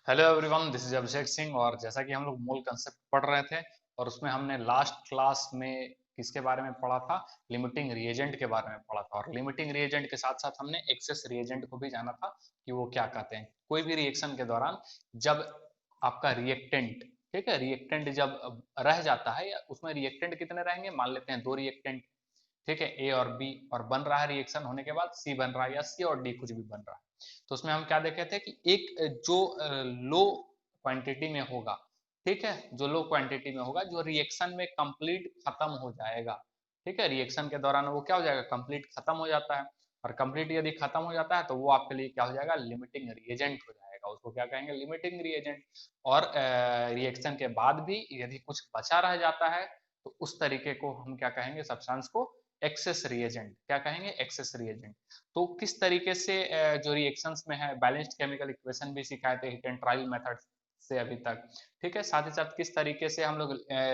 Hello everyone, this is Abhishek Singh. और जैसा कि हम लोग मूल कंसेप्ट पढ़ रहे थे और उसमें हमने लास्ट क्लास में किसके बारे में पढ़ा था, लिमिटिंग रिएजेंट के बारे में पढ़ा था। और लिमिटिंग रिएजेंट के साथ साथ हमने एक्सेस रिएजेंट को भी जाना था कि वो क्या कहते हैं। कोई भी रिएक्शन के दौरान जब आपका रिएक्टेंट, ठीक है, रिएक्टेंट जब रह जाता है, या उसमें रिएक्टेंट कितने रहेंगे, मान लेते हैं दो रिएक्टेंट, ठीक है, ए और बी, और बन रहा है रिएक्शन होने के बाद सी बन रहा है, या सी और डी कुछ भी बन रहा है। तो उसमें हम क्या देखे थे कि एक जो लो क्वांटिटी में होगा, ठीक है, जो लो क्वांटिटी में होगा, जो रिएक्शन में कंप्लीट खत्म हो जाएगा, ठीक है, रिएक्शन के दौरान वो क्या हो जाएगा, कंप्लीट खत्म हो जाता है। और कंप्लीट यदि खत्म हो जाता है तो वो आपके लिए क्या हो जाएगा, लिमिटिंग रिएजेंट हो जाएगा। उसको क्या कहेंगे, लिमिटिंग रिएजेंट। और रिएक्शन के बाद भी यदि कुछ बचा रह जाता है तो उस तरीके को हम क्या कहेंगे, सब्सटेंस को एक्सेस रिएजेंट। क्या कहेंगे, एक्सेस रिएजेंट। तो किस तरीके से जो रिएक्शंस में है, बैलेंस्ड केमिकल इक्वेशन भी सिखाए थे हिट एंड ट्रायल मेथड से अभी तक, ठीक है। साथ ही साथ किस तरीके से हम लोग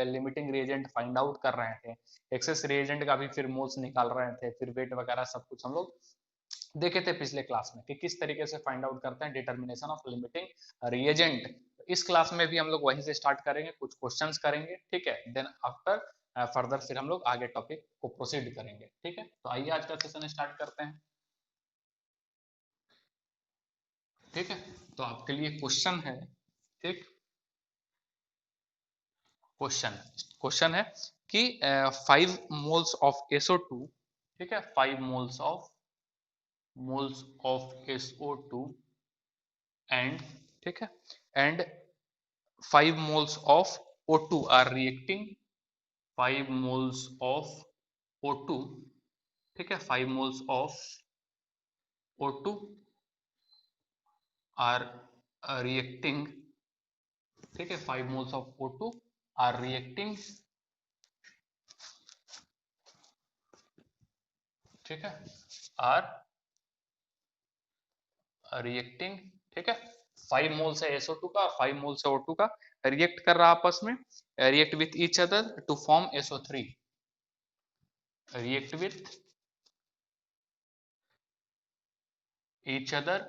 लिमिटिंग रिएजेंट फाइंड आउट कर रहे थे, एक्सेस रिएजेंट का भी फिर मोल्स निकाल रहे थे, फिर वेट वगैरह सब कुछ हम लोग देखे थे पिछले क्लास में कि किस तरीके से फाइंड आउट करते हैं डिटर्मिनेशन ऑफ लिमिटिंग रिएजेंट। इस क्लास में भी हम लोग वहीं से स्टार्ट करेंगे, कुछ क्वेश्चंस करेंगे, ठीक है। देन आफ्टर फर्दर फिर हम लोग आगे टॉपिक को प्रोसीड करेंगे, ठीक है। तो आइए आज का सेशन स्टार्ट करते हैं, ठीक है। तो आपके लिए क्वेश्चन है, ठीक, क्वेश्चन क्वेश्चन है कि 5 मोल्स ऑफ SO2, ठीक है, 5 मोल्स ऑफ SO2 एंड, ठीक है, and 5 moles of O2 are reacting, 5 moles of O2, ठीक है, 5 moles of O2 are reacting, ठीक है, 5 moles of O2 are reacting, ठीक है, are reacting, ठीक है। 5 मोल्स है SO2 का और 5 मोल्स है O2 का, रिएक्ट कर रहा आपस में, react with each other to form SO3, react with each other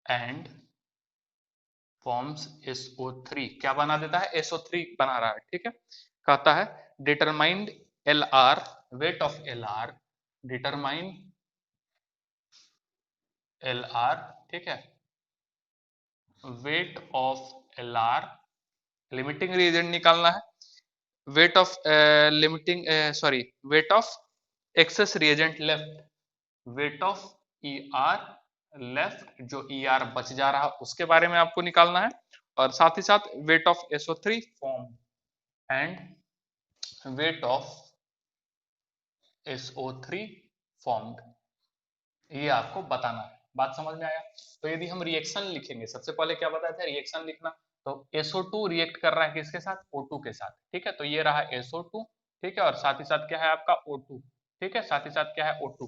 and forms SO3। क्या बना देता है, SO3 बना रहा है, ठीक है। कहता है determined LR, weight of LR, determined LR, ठीक है, weight of LR, limiting reagent निकालना है, weight of limiting, sorry, weight of access reagent left, weight of ER left, जो ER बच जा रहा उसके बारे में आपको निकालना है। और साथ ही साथ weight of SO3 form and weight of SO3 formed, ये आपको बताना है। बात समझ में आया। तो यदि हम रिएक्शन लिखेंगे, सबसे पहले क्या बताया था, रिएक्शन लिखना। तो SO2 रिएक्ट कर रहा है किसके साथ, O2 के साथ, ठीक है। तो ये रहा SO2, ठीक है, और साथ ही साथ क्या है आपका O2, ठीक है, साथ ही साथ क्या है O2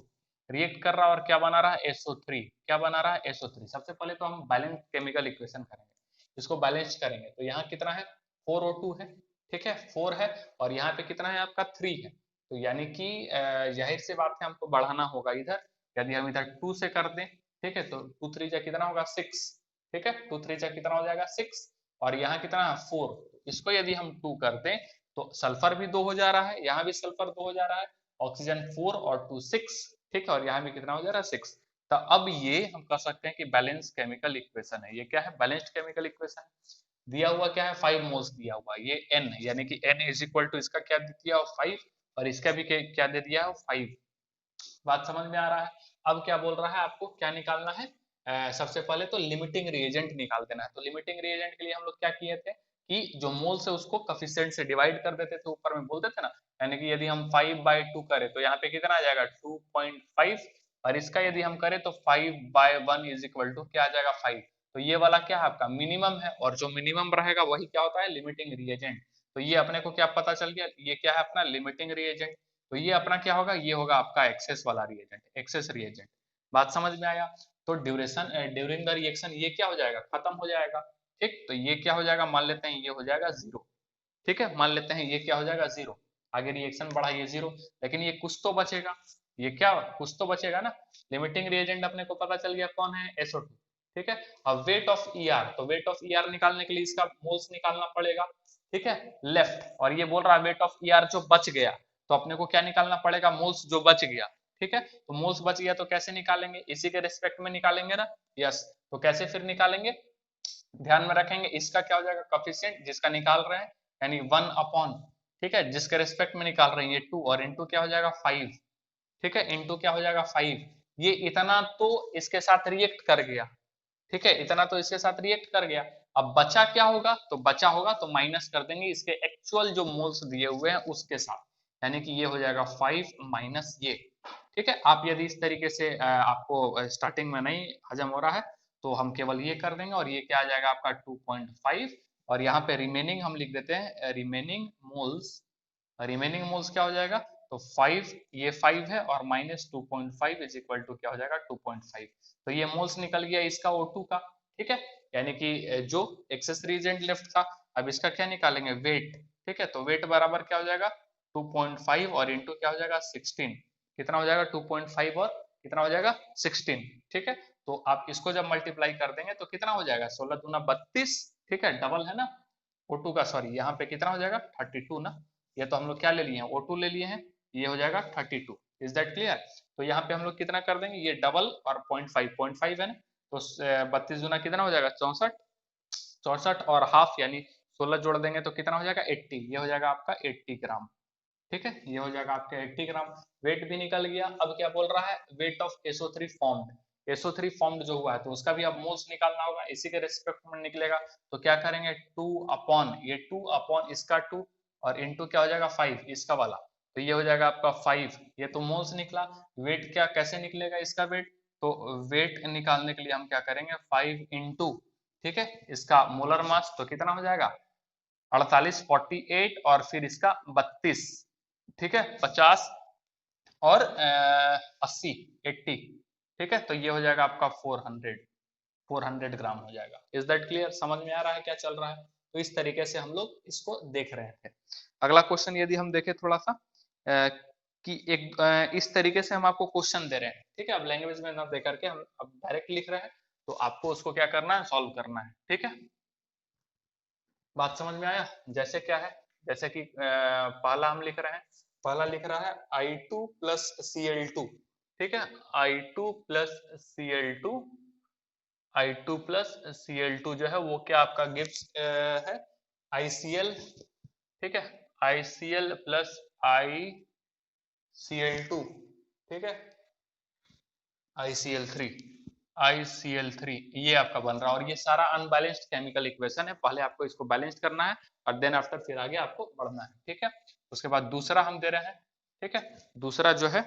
रिएक्ट कर रहा है, और क्या बना रहा है, SO3। क्या बना रहा है, SO3। सबसे पहले तो हम बैलेंस केमिकल इक्वेशन करेंगे, इसको बैलेंस करेंगे। तो यहाँ कितना है, 4O2 है, ठीक है, 4 है, और यहाँ पे कितना है आपका, 3 है। तो यानी कि जाहिर सी बात है हमको बढ़ाना होगा इधर। यदि हम इधर 2 से कर दें, ठीक है, तो 2 3 जा कितना होगा, 6, ठीक है, 2 3 जा कितना हो जाएगा, 6। और यहाँ कितना है, 4। इसको यदि हम 2 कर दें तो सल्फर भी 2 हो जा रहा है, यहाँ भी सल्फर 2 हो जा रहा है, ऑक्सीजन 4 और 2 6, ठीक है, और यहाँ भी कितना हो जा रहा है, 6। तो अब ये हम कह सकते हैं कि बैलेंस केमिकल इक्वेशन है। ये क्या है, बैलेंस्ड केमिकल इक्वेशन। दिया हुआ क्या है, 5 मोल्स दिया हुआ है, ये N, यानी कि N इज इक्वल टू इसका क्या दे दिया, 5, और इसका भी क्या दे दिया है, 5। बात समझ में आ रहा है। अब क्या बोल रहा है, आपको क्या निकालना है, सबसे पहले तो लिमिटिंग रिएजेंट निकाल देना है। तो लिमिटिंग रिएजेंट के लिए हम लोग क्या किए थे कि जो मोल्स है उसको कोफिशिएंट से डिवाइड कर देते थे, ऊपर में बोलते थे ना। यानी कि यदि हम 5/2 करें तो यहाँ पे कितना आ जाएगा, 2.5, और इसका यदि हम करें तो 5/1 इज इक्वल टू क्या आ जाएगा, 5। तो ये वाला क्या है आपका मिनिमम है, और जो मिनिमम रहेगा वही क्या होता है, लिमिटिंग रिएजेंट। तो ये अपने को क्या पता चल गया, ये क्या है अपना लिमिटिंग रिएजेंट। तो ये अपना क्या होगा, ये होगा आपका एक्सेस वाला रिएजेंट, एक्सेस रिएजेंट। बात समझ में आया। तो ड्यूरेशन ड्यूरिंग द रिएक्शन ये क्या हो जाएगा, खत्म हो जाएगा, ठीक। तो ये क्या हो जाएगा, मान लेते हैं ये हो जाएगा 0, ठीक है, मान लेते हैं ये क्या हो जाएगा, 0। आगे रिएक्शन बढ़ा, ये 0, लेकिन ये कुछ तो बचेगा, ये क्या कुछ तो बचेगा ना। लिमिटिंग रिएजेंट अपने को पता चल गया कौन है, SO2, ठीक है। अब वेट ऑफ ईआर, तो वेट ऑफ ईआर निकालने के लिए इसका मोल्स निकालना पड़ेगा, ठीक है, लेफ्ट। और ये बोल रहा है वेट ऑफ ईआर जो बच गया, तो अपने को क्या निकालना पड़ेगा, मोल्स जो बच गया, ठीक है। तो मोल्स बच गया तो कैसे निकालेंगे, इसी के रिस्पेक्ट में निकालेंगे ना, यस। तो कैसे फिर निकालेंगे, ध्यान में रखेंगे इसका क्या हो जाएगा, कोफिशिएंट जिसका निकाल रहे हैं, यानी 1 अपॉन, ठीक है, जिसके रिस्पेक्ट में निकाल रहे हैं ये 2, और इनटू क्या हो जाएगा 5, ठीक है, इनटू क्या हो जाएगा 5। ये इतना तो इसके साथ रिएक्ट कर गया, ठीक है, इतना तो इसके साथ रिएक्ट कर गया। अब बचा क्या होगा, तो बचा होगा तो माइनस कर देंगे इसके एक्चुअल जो मोल्स दिए हुए हैं उसके साथ, यानी कि ये हो जाएगा 5 माइनस ये, ठीक है। आप यदि इस तरीके से आपको स्टार्टिंग में नहीं हजम हो रहा है तो हम केवल ये कर देंगे, और ये क्या आ जाएगा आपका 2.5, और यहाँ पे रिमेनिंग हम लिख देते हैं रिमेनिंग मोल्स। रिमेनिंग मोल्स क्या हो जाएगा, तो 5, ये 5 है, और माइनस 2.5 इज इक्वल टू क्या हो जाएगा 2.5। तो ये मोल्स निकल गया इसका O2 का, ठीक है, यानी कि जो एक्सेस रिएजेंट लेफ्ट था। अब इसका क्या निकालेंगे, वेट, ठीक है। तो वेट बराबर क्या हो जाएगा 2.5 और इंटू क्या हो जाएगा 16, कितना हो जाएगा 2.5 और कितना हो जाएगा 16, ठीक है। तो आप इसको जब मल्टीप्लाई कर देंगे तो कितना हो जाएगा 16 दूना 32, ठीक है, डबल है ना O2 का, सॉरी यहाँ पे कितना हो जाएगा 32 ना, ये तो हम लोग क्या ले लिए हैं O2 ले लिए हैं, ये हो जाएगा 32। Is that clear. तो यहाँ पे हम लोग कितना कर देंगे, ये डबल और 0.5 है ना, तो 32 गुना कितना हो जाएगा 64, 64 और हाफ यानी 16 जोड़ देंगे तो कितना हो जाएगा 80, ये हो जाएगा आपका 80 ग्राम, ठीक है, ये हो जाएगा आपका 80 ग्राम। वेट भी निकल गया। अब क्या बोल रहा है, weight of SO3 formed, SO3 formed जो हुआ है तो उसका भी अब मोल्स निकालना होगा, इसी के रिस्पेक्ट में निकलेगा। तो क्या करेंगे 2 अपॉन ये 2 अपॉन इसका 2 और इनटू क्या हो जाएगा 5 इसका वाला, तो ये हो जाएगा आपका 5, ये तो मोल्स निकला। वेट क्या कैसे निकलेगा इसका वेट, तो वेट निकालने के लिए हम क्या करेंगे 5 इंटू, ठीक है, इसका मोलर मास, तो कितना हो जाएगा 48, 48 और फिर इसका 32, ठीक है, 50 और 80, 80, ठीक है। तो ये हो जाएगा आपका 400 ग्राम हो जाएगा। इज दैट क्लियर, समझ में आ रहा है क्या चल रहा है। तो इस तरीके से हम लोग इसको देख रहे थे। अगला क्वेश्चन यदि हम देखें थोड़ा सा कि एक इस तरीके से हम आपको क्वेश्चन दे रहे हैं, ठीक है, अब लैंग्वेज में ना दे करके हम अब डायरेक्ट लिख रहे हैं, तो आपको उसको क्या करना है सॉल्व करना है, ठीक है। बात समझ में आया, जैसे क्या है, जैसे कि पहला हम लिख रहे हैं, पहला लिख रहा है I2 प्लस Cl2, ठीक है, I2 plus Cl2, I2 plus Cl2 जो है वो क्या आपका गिव्स है ICl, ठीक है, ICl प्लस ICl2, ठीक है, ICl3, ICl3 ये आपका बन रहा है, और ये सारा अनबैलेंस्ड केमिकल इक्वेशन है, पहले आपको इसको बैलेंस करना है और देन आफ्टर फिर आगे आपको बढ़ना है, ठीक है। उसके बाद दूसरा हम दे रहे हैं, ठीक है, दूसरा जो है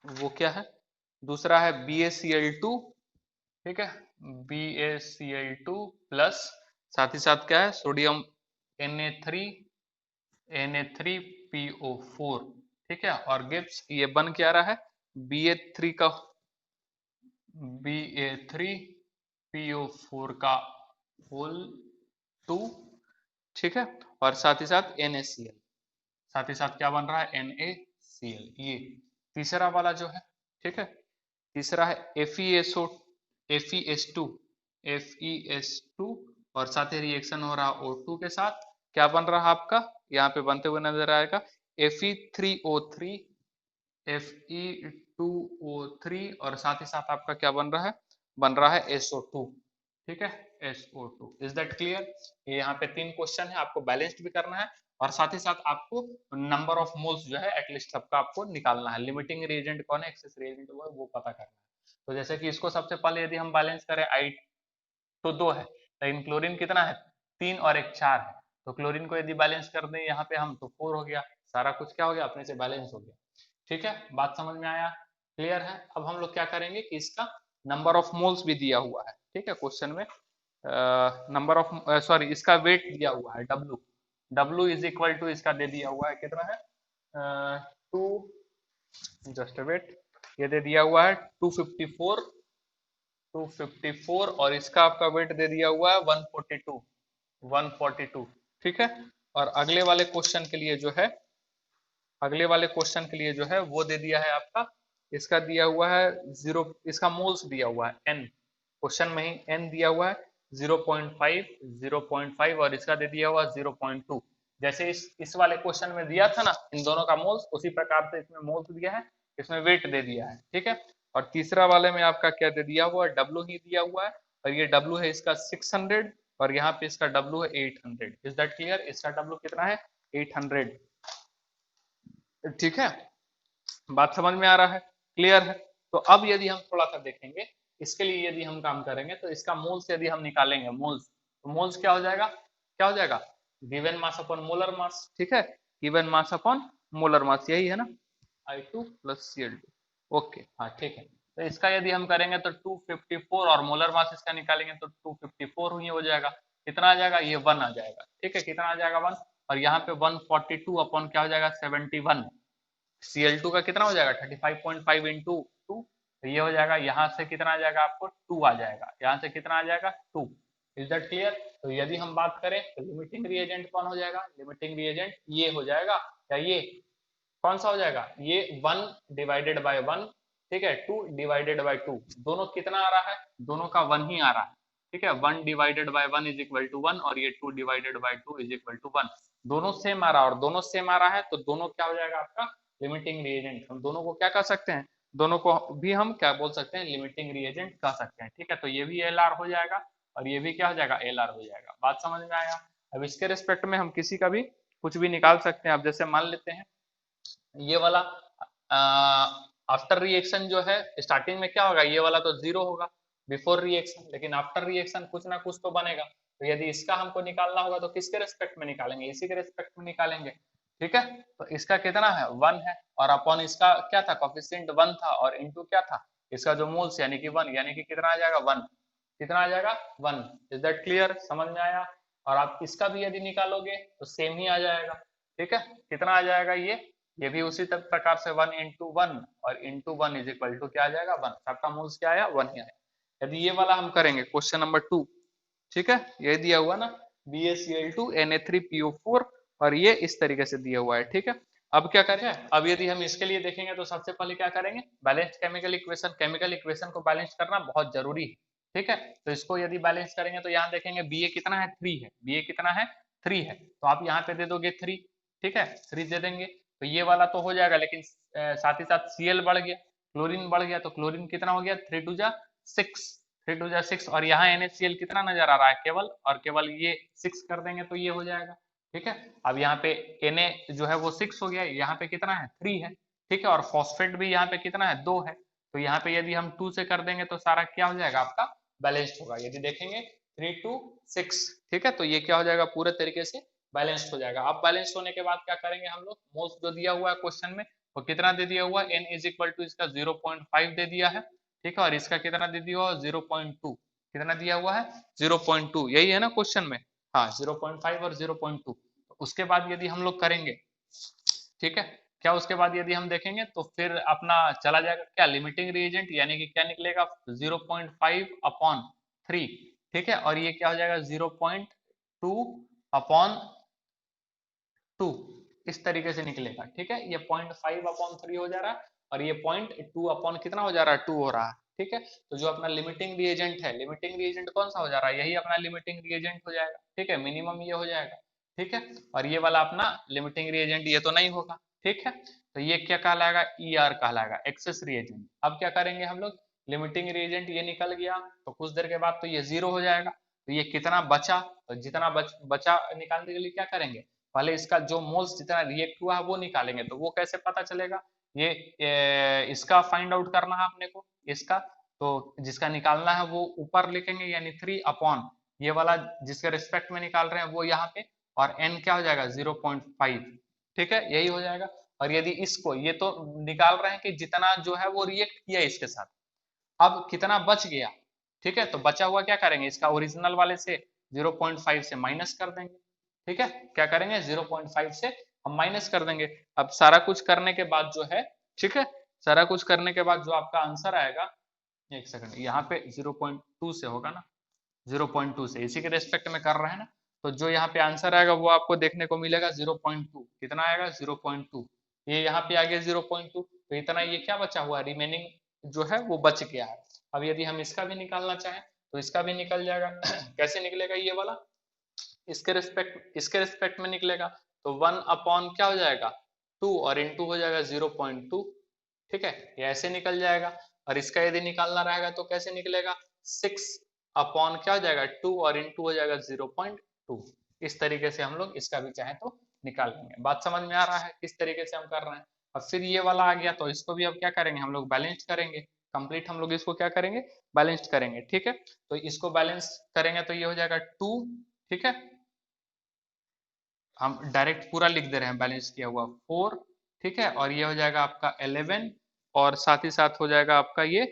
वो क्या है, दूसरा है BaCl2, ठीक है, BaCl2 प्लस साथ ही साथ क्या है सोडियम Na3PO4, ठीक है, और गिव्स ये बन क्या रहा है Ba3 का Ba3PO4 का होल 2, ठीक है, और साथ ही साथ NaCl, साथ ही साथ क्या बन रहा है NaCl। ये तीसरा वाला जो है, ठीक है, तीसरा है FeS2 और साथ ही रिएक्शन हो रहा O2 के साथ, क्या बन रहा है आपका यहाँ पे बनते हुए नजर आएगा Fe3O3, Fe2O3 और साथ ही साथ आपका क्या बन रहा है, बन रहा है SO2, ठीक है, SO2। Is that clear. ये यहाँ पे 3 क्वेश्चन है, आपको बैलेंस्ड भी करना है और साथ ही साथ आपको नंबर ऑफ मोल्स जो है एटलीस्ट सबका आपको निकालना है, लिमिटिंग रिएजेंट कौन है एक्सेस रिएजेंट वो पता करना है। तो जैसे कि इसको सबसे पहले यदि हम बैलेंस करें आई तो 2 है, लेकिन क्लोरीन कितना है 3 और एक 4 है, तो क्लोरीन को यदि बैलेंस कर दें यहाँ पे हम तो 4 हो गया, सारा कुछ क्या हो गया अपने से बैलेंस हो गया, ठीक है, बात समझ में आया, क्लियर है। अब हम लोग क्या करेंगे कि इसका नंबर ऑफ मोल्स भी दिया हुआ है, ठीक है, क्वेश्चन में नंबर ऑफ सॉरी इसका वेट दिया हुआ है W इज इक्वल टू इसका दे दिया हुआ है कितना है 2, जस्ट वेट, ये दे दिया हुआ है 254 और इसका आपका वेट दे दिया हुआ है 142, ठीक है। और अगले वाले क्वेश्चन के लिए जो है, अगले वाले क्वेश्चन के लिए जो है वो दे दिया है आपका, इसका दिया हुआ है 0, इसका मोल्स दिया हुआ है N, क्वेश्चन में ही n दिया हुआ है 0.5, 0.5 और इसका दे दिया हुआ 0.2। जैसे इस वाले क्वेश्चन में दिया था ना इन दोनों का मोल्स, उसी प्रकार से इसमें मोल्स दिया है, इसमें वेट दे दिया है, ठीक है। और तीसरा वाले में आपका क्या दे दिया हुआ है, डब्ल्यू ही दिया हुआ है, और ये डब्ल्यू है इसका 600 और यहाँ पे इसका डब्ल्यू है 800। Is that clear? इसका डब्ल्यू कितना है? 800, ठीक है। बात समझ में आ रहा है? क्लियर है? तो अब यदि हम थोड़ा सा देखेंगे, इसके लिए यदि हम काम करेंगे तो इसका मोल्स यदि हम निकालेंगे, मोल्स, तो मोल्स क्या हो जाएगा? क्या हो जाएगा? Given mass upon molar mass, ठीक है। Given mass upon molar mass, यही है ना, I2 प्लस Cl2। ओके, हाँ ठीक है। तो इसका यदि हम करेंगे तो 254 और मोलर मास इसका निकालेंगे तो 254 ही हो जाएगा। कितना आ जाएगा? ये 1 आ जाएगा, ठीक है। कितना आ जाएगा? 1। और यहाँ पे 142 अपॉन क्या हो जाएगा? 71। Cl2 का कितना हो जाएगा? 35.5 इंटू 2, तो ये हो जाएगा, यहाँ से कितना आ जाएगा आपको? 2 आ जाएगा। यहाँ से कितना आ जाएगा? 2। Is that clear? तो यदि हम बात करें तो लिमिटिंग रिएजेंट कौन हो जाएगा? लिमिटिंग रिएजेंट ये हो जाएगा, या ये कौन सा हो जाएगा? ये 1 डिवाइडेड बाय 1, ठीक है, 2 डिवाइडेड बाय 2। दोनों कितना आ रहा है? दोनों का 1 ही आ रहा है, ठीक है। 1 divided by 1 is equal to 1 और ये 2 divided by 2 is equal to 1। दोनों सेम आ रहा है, और दोनों सेम आ रहा है तो दोनों क्या हो जाएगा आपका? Limiting reagent. हम दोनों को क्या कह सकते हैं? दोनों को भी हम क्या बोल सकते हैं? लिमिटिंग रिएजेंट कह सकते हैं, ठीक है। तो ये भी एल आर हो जाएगा और ये भी क्या हो जाएगा? एल आर हो जाएगा। बात समझ में आया? अब इसके रिस्पेक्ट में हम किसी का भी कुछ भी निकाल सकते हैं। अब जैसे मान लेते हैं ये वाला आफ्टर रिएक्शन जो है, स्टार्टिंग में क्या होगा? ये वाला तो जीरो होगा बिफोर रिएक्शन, लेकिन आफ्टर रिएक्शन कुछ ना कुछ तो बनेगा। तो यदि इसका हमको निकालना होगा तो किसके रेस्पेक्ट में निकालेंगे? इसी के रेस्पेक्ट में निकालेंगे, ठीक है। तो इसका कितना है? 1 है, और अपॉन इसका क्या था? कोफिशिएंट 1 था, और इनटू क्या था? इसका जो मोल्स यानी कि 1, यानी कि कितना आ जाएगा? 1। कितना आ जाएगा? 1। Is that clear? समझ में आया? और आप इसका भी यदि निकालोगे तो सेम ही आ जाएगा, ठीक है। कितना आ जाएगा? ये भी उसी तक प्रकार से 1 इंटू 1 और इंटू 1 इज इक्वल टू क्या आ जाएगा? 1। सबका मोल्स क्या आया? 1 ही आया। यदि ये वाला हम करेंगे क्वेश्चन नंबर 2, ठीक है, ये दिया हुआ ना BaCl2 Na3PO4 और ये इस तरीके से दिया हुआ है, ठीक है। अब क्या करें? अब यदि हम इसके लिए देखेंगे तो सबसे पहले क्या करेंगे? Balance chemical equation, chemical equation को बैलेंस करना बहुत जरूरी है, ठीक है। तो इसको यदि बैलेंस करेंगे तो यहाँ देखेंगे Ba कितना है? 3 है। Ba कितना है? 3 है। तो आप यहाँ पे दे दोगे 3, ठीक है, 3 दे देंगे तो ये वाला तो हो जाएगा, लेकिन साथ ही साथ Cl बढ़ गया, क्लोरीन बढ़ गया, तो क्लोरीन कितना हो गया? 3 2 जा 6, 3 2 जा 6, और यहाँ NaCl कितना नजर आ रहा है? केवल और केवल ये 6 कर देंगे तो ये हो जाएगा, ठीक है। अब यहाँ पे Na जो है वो 6 हो गया, यहाँ पे कितना है? 3 है, ठीक है। और फॉस्फेट भी यहाँ पे कितना है? 2 है। तो यहाँ पे यदि हम 2 से कर देंगे तो सारा क्या हो जाएगा आपका? बैलेंस्ड होगा। यदि देखेंगे 3 2 6, ठीक है, तो ये क्या हो जाएगा? पूरे तरीके से बैलेंस्ड हो जाएगा। अब बैलेंस होने के बाद क्या करेंगे हम लोग? मोल्स जो दिया हुआ है क्वेश्चन में वो कितना दे दिया हुआ है? N इज इक्वल टू इसका 0.5 दे दिया है, ठीक है, और इसका कितना दे दिया हुआ? 0.2। कितना दिया हुआ है? 0.2, यही है ना क्वेश्चन में? हाँ, 0.5 और 0.2। उसके बाद यदि हम लोग करेंगे, ठीक है, क्या उसके बाद यदि हम देखेंगे तो फिर अपना चला जाएगा क्या? लिमिटिंग रिएजेंट, यानी कि क्या निकलेगा? 0.5 अपॉन 3, ठीक है, और ये क्या हो जाएगा? 0.2 अपॉन 2, इस तरीके से निकलेगा, ठीक है। ये 0.5 अपॉन 3 हो जा रहा है और ये 0.2 अपॉन कितना हो जा रहा है? 2 हो रहा है, ठीक है। तो जो अपना लिमिटिंग रिएजेंट है, लिमिटिंग रिएजेंट कौन सा हो जा रहा है? यही अपना लिमिटिंग रिएजेंट हो जाएगा, ठीक है, मिनिमम ये हो जाएगा, ठीक है। और ये वाला अपना लिमिटिंग रिएजेंट ये तो नहीं होगा, ठीक है। तो ये क्या कहलाएगा? ER कहलाएगा, एक्सेस रिएजेंट। अब क्या करेंगे हम लोग? लिमिटिंग रिएजेंट ये निकल गया तो कुछ देर के बाद तो ये 0 हो जाएगा। तो ये कितना बचा? तो जितना बचा निकालने के लिए क्या करेंगे? पहले इसका जो मोल्स जितना रिएक्ट हुआ है वो निकालेंगे। तो वो कैसे पता चलेगा? इसका फाइंड आउट करना है अपने को, इसका तो जिसका निकालना है वो ऊपर लिखेंगे, यानी 3 अपॉन ये वाला जिसके रिस्पेक्ट में निकाल रहे हैं वो यहाँ पे, और n क्या हो जाएगा? 0.5, ठीक है, यही हो जाएगा। और यदि इसको ये तो निकाल रहे हैं कि जितना जो है वो रिएक्ट किया इसके साथ, अब कितना बच गया, ठीक है, तो बचा हुआ क्या करेंगे? इसका ओरिजिनल वाले से 0.5 से माइनस कर देंगे, ठीक है। क्या करेंगे? 0.5 से हम माइनस कर देंगे। अब सारा कुछ करने के बाद जो है, ठीक है, सारा कुछ करने के बाद जो आपका आंसर आएगा, एक सेकंड, यहाँ पे 0.2 से होगा ना, 0.2 से इसी के रेस्पेक्ट में कर रहे हैं ना, तो जो यहाँ पे आंसर आएगा वो आपको देखने को मिलेगा 0.2। कितना आएगा? 0.2। ये यहाँ पे आ गया 0.2, तो इतना ये क्या बचा हुआ? रिमेनिंग जो है वो बच गया है, अब यदि हम इसका भी निकालना चाहें तो इसका भी निकल जाएगा। कैसे निकलेगा ये वाला, इसके रिस्पेक्ट में निकलेगा, तो 1 अपॉन क्या हो जाएगा 2, और इनटू हो जाएगा 0.2। ठीक है, ये ऐसे निकल जाएगा। और इसका यदि निकालना रहेगा तो कैसे निकलेगा, 6 अपॉन क्या हो जाएगा 2, और इनटू हो जाएगा 0.2। इस तरीके से हम लोग इसका भी चाहे तो निकाल लेंगे। बात समझ में आ रहा है किस तरीके से हम कर रहे हैं। अब फिर ये वाला आ गया, तो इसको भी अब क्या करेंगे हम लोग, बैलेंस करेंगे। कंप्लीट हम लोग इसको क्या करेंगे, बैलेंस करेंगे। ठीक है, तो इसको बैलेंस करेंगे तो ये हो जाएगा 2। ठीक है, हम डायरेक्ट पूरा लिख दे रहे हैं बैलेंस किया हुआ 4। ठीक है, और ये हो जाएगा आपका 11, और साथ ही साथ हो जाएगा आपका ये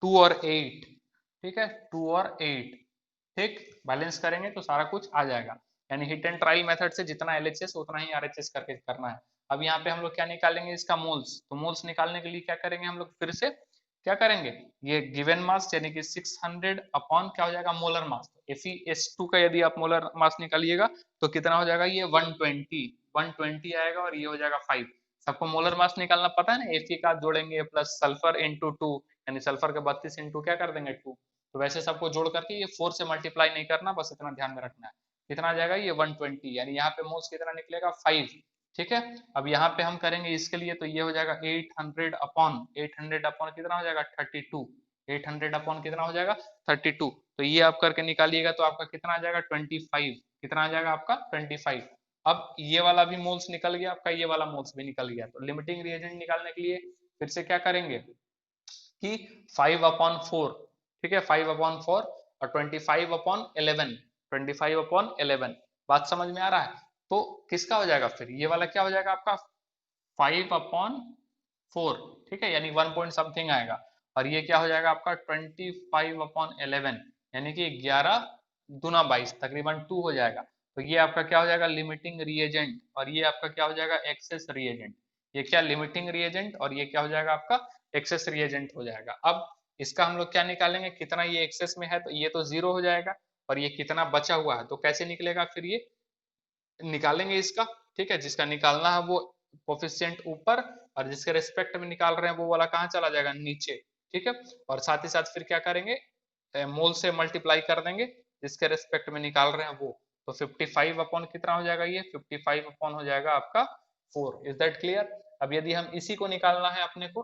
2 और 8। ठीक है, 2 और 8। ठीक, बैलेंस करेंगे तो सारा कुछ आ जाएगा। यानी हिट एंड ट्रायल मेथड से जितना एलएचएस उतना ही आरएचएस करके करना है। अब यहाँ पे हम लोग क्या निकालेंगे, इसका मोल्स। तो मोल्स निकालने के लिए क्या करेंगे हम लोग, फिर से क्या करेंगे, ये गिवन मास यानी कि 600 अपॉन क्या हो जाएगा मोलर मास। FeS2 का यदि आप मोलर मास निकालिएगा तो कितना हो जाएगा, ये 120 आएगा, और ये हो जाएगा 5। सबको मोलर मास निकालना पता है ना, Fe का जोड़ेंगे प्लस सल्फर इंटू 2, यानी सल्फर का 32 इंटू क्या कर देंगे 2। तो वैसे सबको जोड़ करके ये 4 से मल्टीप्लाई नहीं करना, बस इतना ध्यान में रखना है। कितना आ जाएगा ये 120, यानी यहाँ पे मोल्स कितना निकलेगा 5। ठीक है, अब यहाँ पे हम करेंगे इसके लिए, तो ये हो जाएगा 800 अपॉन कितना हो जाएगा 32। 800 अपॉन कितना हो जाएगा 32। तो ये आप करके निकालिएगा तो आपका कितना आ जाएगा 25। कितना आ जाएगा आपका 25। अब ये वाला भी मोल्स निकल गया आपका, ये वाला मोल्स भी निकल गया। तो लिमिटिंग रिएजेंट निकालने के लिए फिर से क्या करेंगे कि 5/4। ठीक है, 5/4 और 25/11। 25/11 बात समझ में आ रहा है। तो किसका हो जाएगा फिर, ये वाला क्या हो जाएगा आपका 5/4। ठीक है, यानी 1 पॉइंट समथिंग आएगा। और ये क्या हो जाएगा आपका 25/11, यानी कि 11 दूना 22, तकरीबन 2 हो जाएगा। तो ये आपका क्या हो जाएगा लिमिटिंग रिएजेंट, और ये आपका क्या हो जाएगा एक्सेस रिएजेंट। ये क्या लिमिटिंग रिएजेंट, और ये क्या हो जाएगा आपका एक्सेस रिएजेंट हो जाएगा। अब इसका हम लोग क्या निकालेंगे, कितना ये एक्सेस में है, तो ये तो 0 हो जाएगा, और ये कितना बचा हुआ है, तो कैसे निकलेगा फिर ये निकालेंगे इसका। ठीक है, जिसका निकालना है वो कोफिशिएंट ऊपर, और जिसके रेस्पेक्ट में निकाल रहे हैं वो वाला कहाँ चला जाएगा नीचे। ठीक है, और साथ ही साथ फिर क्या करेंगे, मोल से मल्टीप्लाई कर देंगे जिसके रेस्पेक्ट में निकाल रहे हैं वो। तो 55 अपॉन कितना हो जाएगा, ये 55 अपॉन हो जाएगा आपका 4। Is that clear. अब यदि हम इसी को निकालना है अपने को,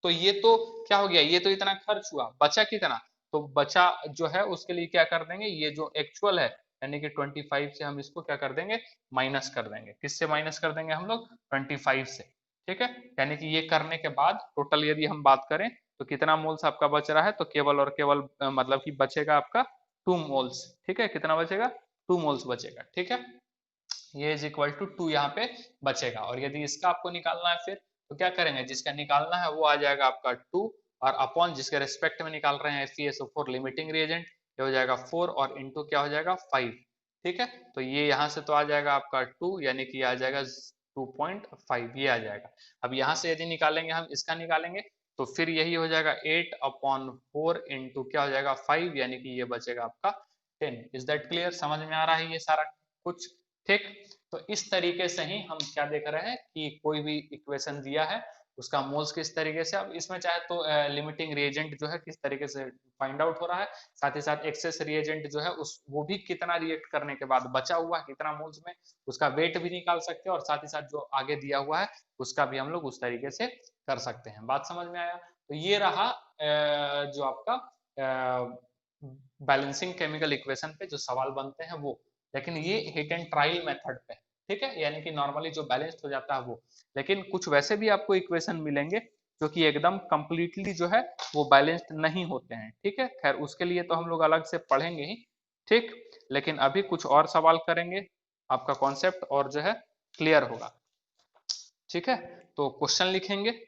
तो ये तो क्या हो गया, ये तो इतना खर्च हुआ, बचा कितना, तो बचा जो है उसके लिए क्या कर देंगे, ये जो एक्चुअल है यानी कि 25 से हम इसको क्या कर देंगे माइनस कर देंगे। किससे माइनस कर देंगे हम लोग 25 से। ठीक है, यानी कि ये करने के बाद टोटल यदि हम बात करें तो कितना मोल्स आपका बच रहा है, तो केवल और केवल मतलब कि बचेगा आपका 2 मोल्स। ठीक है, कितना बचेगा 2 मोल्स बचेगा। ठीक है, ये इज इक्वल टू 2 यहाँ पे बचेगा। और यदि इसका आपको निकालना है फिर तो क्या करेंगे, जिसका निकालना है वो आ जाएगा आपका 2, और अपॉन जिसके रेस्पेक्ट में निकाल रहे हैं FeSO4 लिमिटिंग रिएजेंट, ये हो जाएगा 4, और इनटू क्या हो जाएगा 5। ठीक है, तो ये यहाँ से तो आ जाएगा आपका 2, यानी कि आ जाएगा 2.5, ये आ जाएगा। अब यहाँ से यदि निकालेंगे हम इसका निकालेंगे तो फिर यही हो जाएगा 8/4 इंटू क्या हो जाएगा 5, यानी कि ये बचेगा आपका 10। इज दैट क्लियर, समझ में आ रहा है ये सारा कुछ। ठीक, तो इस तरीके से ही हम क्या देख रहे हैं कि कोई भी इक्वेशन दिया है उसका मोल्स किस तरीके से, अब इसमें चाहे तो लिमिटिंग रिएजेंट जो है किस तरीके से फाइंड आउट हो रहा है, साथ ही साथ एक्सेस रिएजेंट जो है उस वो भी कितना रिएक्ट करने के बाद बचा हुआ कितना मोल्स में, उसका वेट भी निकाल सकते हैं, और साथ ही साथ जो आगे दिया हुआ है उसका भी हम लोग उस तरीके से कर सकते हैं। बात समझ में आया। तो ये रहा जो आपका बैलेंसिंग केमिकल इक्वेशन पे जो सवाल बनते हैं वो, लेकिन ये हिट एंड ट्रायल मेथड पे। ठीक है, यानी कि नॉर्मली जो बैलेंस्ड हो जाता है वो, लेकिन कुछ वैसे भी आपको इक्वेशन मिलेंगे जो कि एकदम कंप्लीटली जो है वो बैलेंस्ड नहीं होते हैं। ठीक है, खैर उसके लिए तो हम लोग अलग से पढ़ेंगे ही। ठीक, लेकिन अभी कुछ और सवाल करेंगे, आपका कॉन्सेप्ट और जो है क्लियर होगा। ठीक है, तो क्वेश्चन लिखेंगे।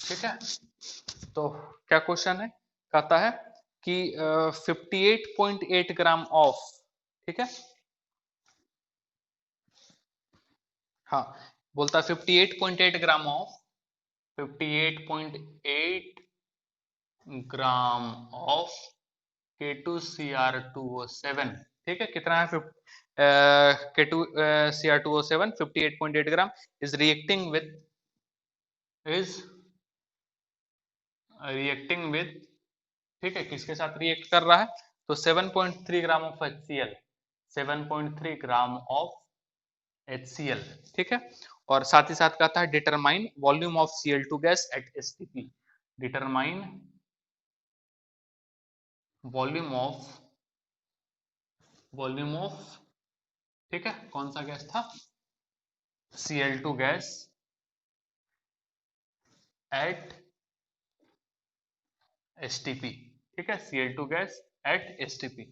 ठीक है। तो क्या क्वेश्चन है, कहता है कि 58.8 ग्राम ऑफ, ठीक है, हाँ, बोलता है 58.8 gram of 58.8 gram of K2Cr2O7, ठीक है, कितना है K2Cr2O7 58.8 gram is reacting with is reacting with, ठीक है, किसके साथ रिएक्ट कर रहा है, तो 7.3 gram of HCl, 7.3 gram of HCl, ठीक है। और साथ ही साथ कहता है determine volume of Cl2 gas at STP, determine volume of volume of, ठीक है, कौन सा गैस था, Cl2 गैस एट STP, ठीक है, Cl2 gas at STP।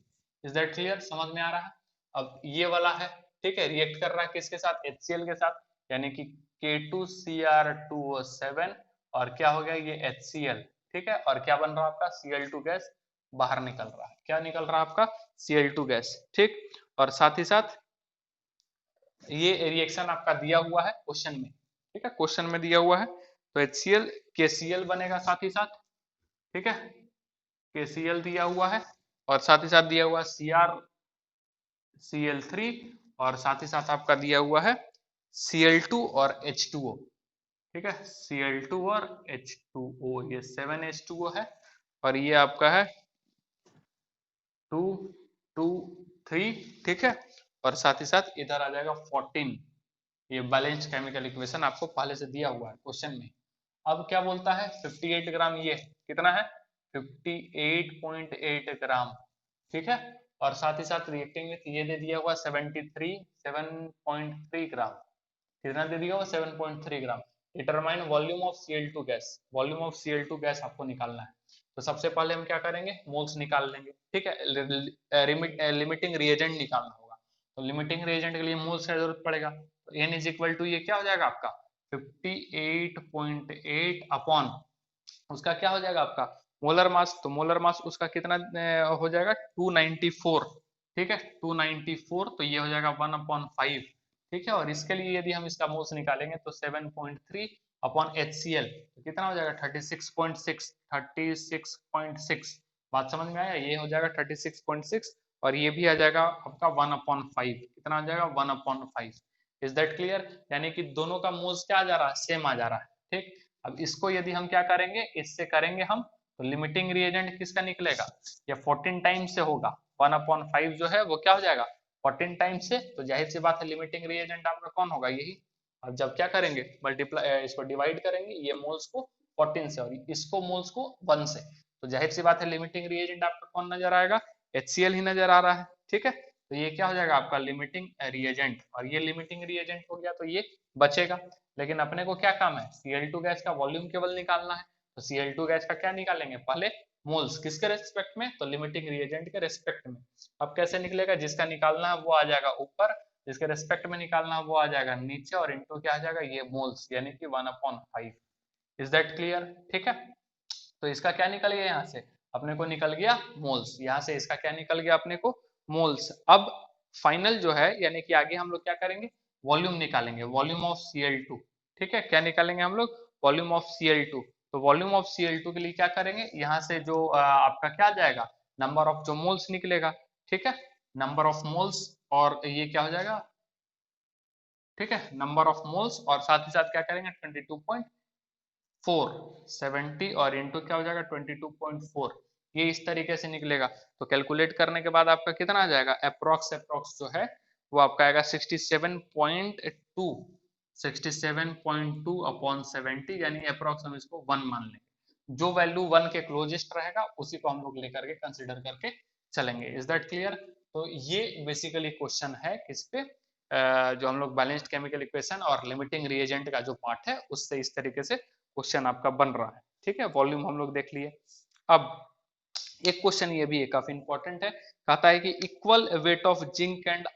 Is that clear, समझ में आ रहा है। अब ये वाला है, ठीक है, रिएक्ट कर रहा है किसके साथ, HCl के साथ, यानी कि K2Cr2O7 और क्या हो गया ये HCl, ठीक है, और क्या बन रहा है आपका Cl2 गैस बाहर निकल रहा है, क्या निकल रहा है आपका Cl2 गैस, ठीक। और साथ ही साथ ये रिएक्शन आपका दिया हुआ है क्वेश्चन में, ठीक है, क्वेश्चन में दिया हुआ है, तो HCl KCl बनेगा साथ ही साथ, ठीक है, KCl दिया हुआ है और साथ ही साथ दिया हुआ CrCl3 और साथ ही साथ आपका दिया हुआ है Cl2 और H2O, ठीक है, Cl2 और H2O, ये 7H2O है और ये आपका है 2 2 3, ठीक है, और साथ ही साथ इधर आ जाएगा 14, ये बैलेंस केमिकल इक्वेशन आपको पहले से दिया हुआ है क्वेश्चन में। अब क्या बोलता है 58 ग्राम, ये कितना है 58.8 ग्राम, ठीक है, और साथ ही साथ रिएक्टिंग विथ ये दे दिया हुआ 7.3 ग्राम, कितना दे दिया हुआ 7.3 gram. Determine volume of Cl2 gas, volume of Cl2 gas आपको निकालना है, तो सबसे पहले हम क्या करेंगे, मोल्स निकाल लेंगे, ठीक है, लिमिटिंग रिएजेंट निकालना होगा, तो लिमिटिंग रिएजेंट के लिए मोल्स की जरूरत पड़ेगा, तो n इज इक्वल टू ये क्या हो जाएगा आपका 58.8 अपॉन उसका क्या हो जाएगा आपका मोलर मास, तो मोलर मास उसका कितना हो जाएगा 294, ठीक है, 294, तो ये हो जाएगा 1/5, ठीक है, और इसके लिए यदि हम इसका मोल्स निकालेंगे तो 7.3 अपॉन HCl, तो कितना हो जाएगा 36.6, 36.6, बात समझ में आया, ये हो जाएगा 36.6 और ये भी आ जाएगा आपका 1/5, कितना आ जाएगा 1/5। इज दैट क्लियर, यानी कि दोनों का मोल्स क्या आ जा रहा है, सेम आ जा रहा है, ठीक। अब इसको यदि हम क्या करेंगे, इससे करेंगे हम, तो लिमिटिंग रिएजेंट किसका निकलेगा, ये 14 टाइम्स से होगा, 1/5 जो है वो क्या हो जाएगा 14 टाइम्स से, तो जाहिर सी बात है लिमिटिंग रिएजेंट आपका कौन होगा, यही। अब जब क्या करेंगे, मल्टीप्लाई इसको डिवाइड करेंगे ये मोल्स को 14 से और इसको मोल्स को 1 से, तो जाहिर सी बात है लिमिटिंग रिएजेंट आपका कौन नजर आएगा, HCl ही नजर आ रहा है, ठीक है, तो ये क्या हो जाएगा आपका लिमिटिंग रिएजेंट, और ये लिमिटिंग रिएजेंट हो गया तो ये बचेगा। लेकिन अपने को क्या काम है, Cl2 गैस का वॉल्यूम केवल निकालना है, तो Cl2 गैस का क्या निकालेंगे, पहले मोल्स किसके रेस्पेक्ट में, तो लिमिटिंग रिएजेंट के रेस्पेक्ट में। अब कैसे निकलेगा, जिसका निकालना है वो आ जाएगा ऊपर, जिसके रेस्पेक्ट में निकालना है वो आ जाएगा नीचे, और इनटू क्या आ जाएगा ये मोल्स, यानी कि 1/5। इज दैट क्लियर, ठीक है, तो इसका क्या निकल गया यहाँ से, अपने को निकल गया मोल्स, यहाँ से इसका क्या निकल गया अपने को मोल्स। अब फाइनल जो है, यानी कि आगे हम लोग क्या करेंगे, वॉल्यूम निकालेंगे, वॉल्यूम ऑफ Cl2, ठीक है, क्या निकालेंगे हम लोग, वॉल्यूम ऑफ Cl2, तो वॉल्यूम ऑफ Cl2 के लिए क्या करेंगे, यहाँ से जो आपका क्या आ जाएगा, नंबर ऑफ जो मोल्स निकलेगा, ठीक है, नंबर ऑफ मोल्स, और ये क्या हो जाएगा, ठीक है, नंबर ऑफ मोल्स, और साथ ही साथ क्या करेंगे 22.470 और इंटू क्या हो जाएगा 22.4, ये इस तरीके से निकलेगा, तो कैलकुलेट करने के बाद आपका कितना आ जाएगा, अप्रोक्स जो है वो आपका आएगा 67.2, 67.2 अपॉन 70, यानी अप्रोक्स हम इसको 1 मान लेंगे, जो वैल्यू 1 के क्लोजेस्ट रहेगा उसी को हम लोग लेकर के कंसिडर करके चलेंगे। इज दैट क्लियर, तो ये बेसिकली क्वेश्चन है किस पे, जो हम लोग बैलेंस्ड केमिकल इक्वेशन और लिमिटिंग रिएजेंट का जो पार्ट है उससे इस तरीके से क्वेश्चन आपका बन रहा है, ठीक है, वॉल्यूम हम लोग देख लिए। अब एक क्वेश्चन ये भी है काफी इंपॉर्टेंट है, कहता है कि equal weight of zinc and,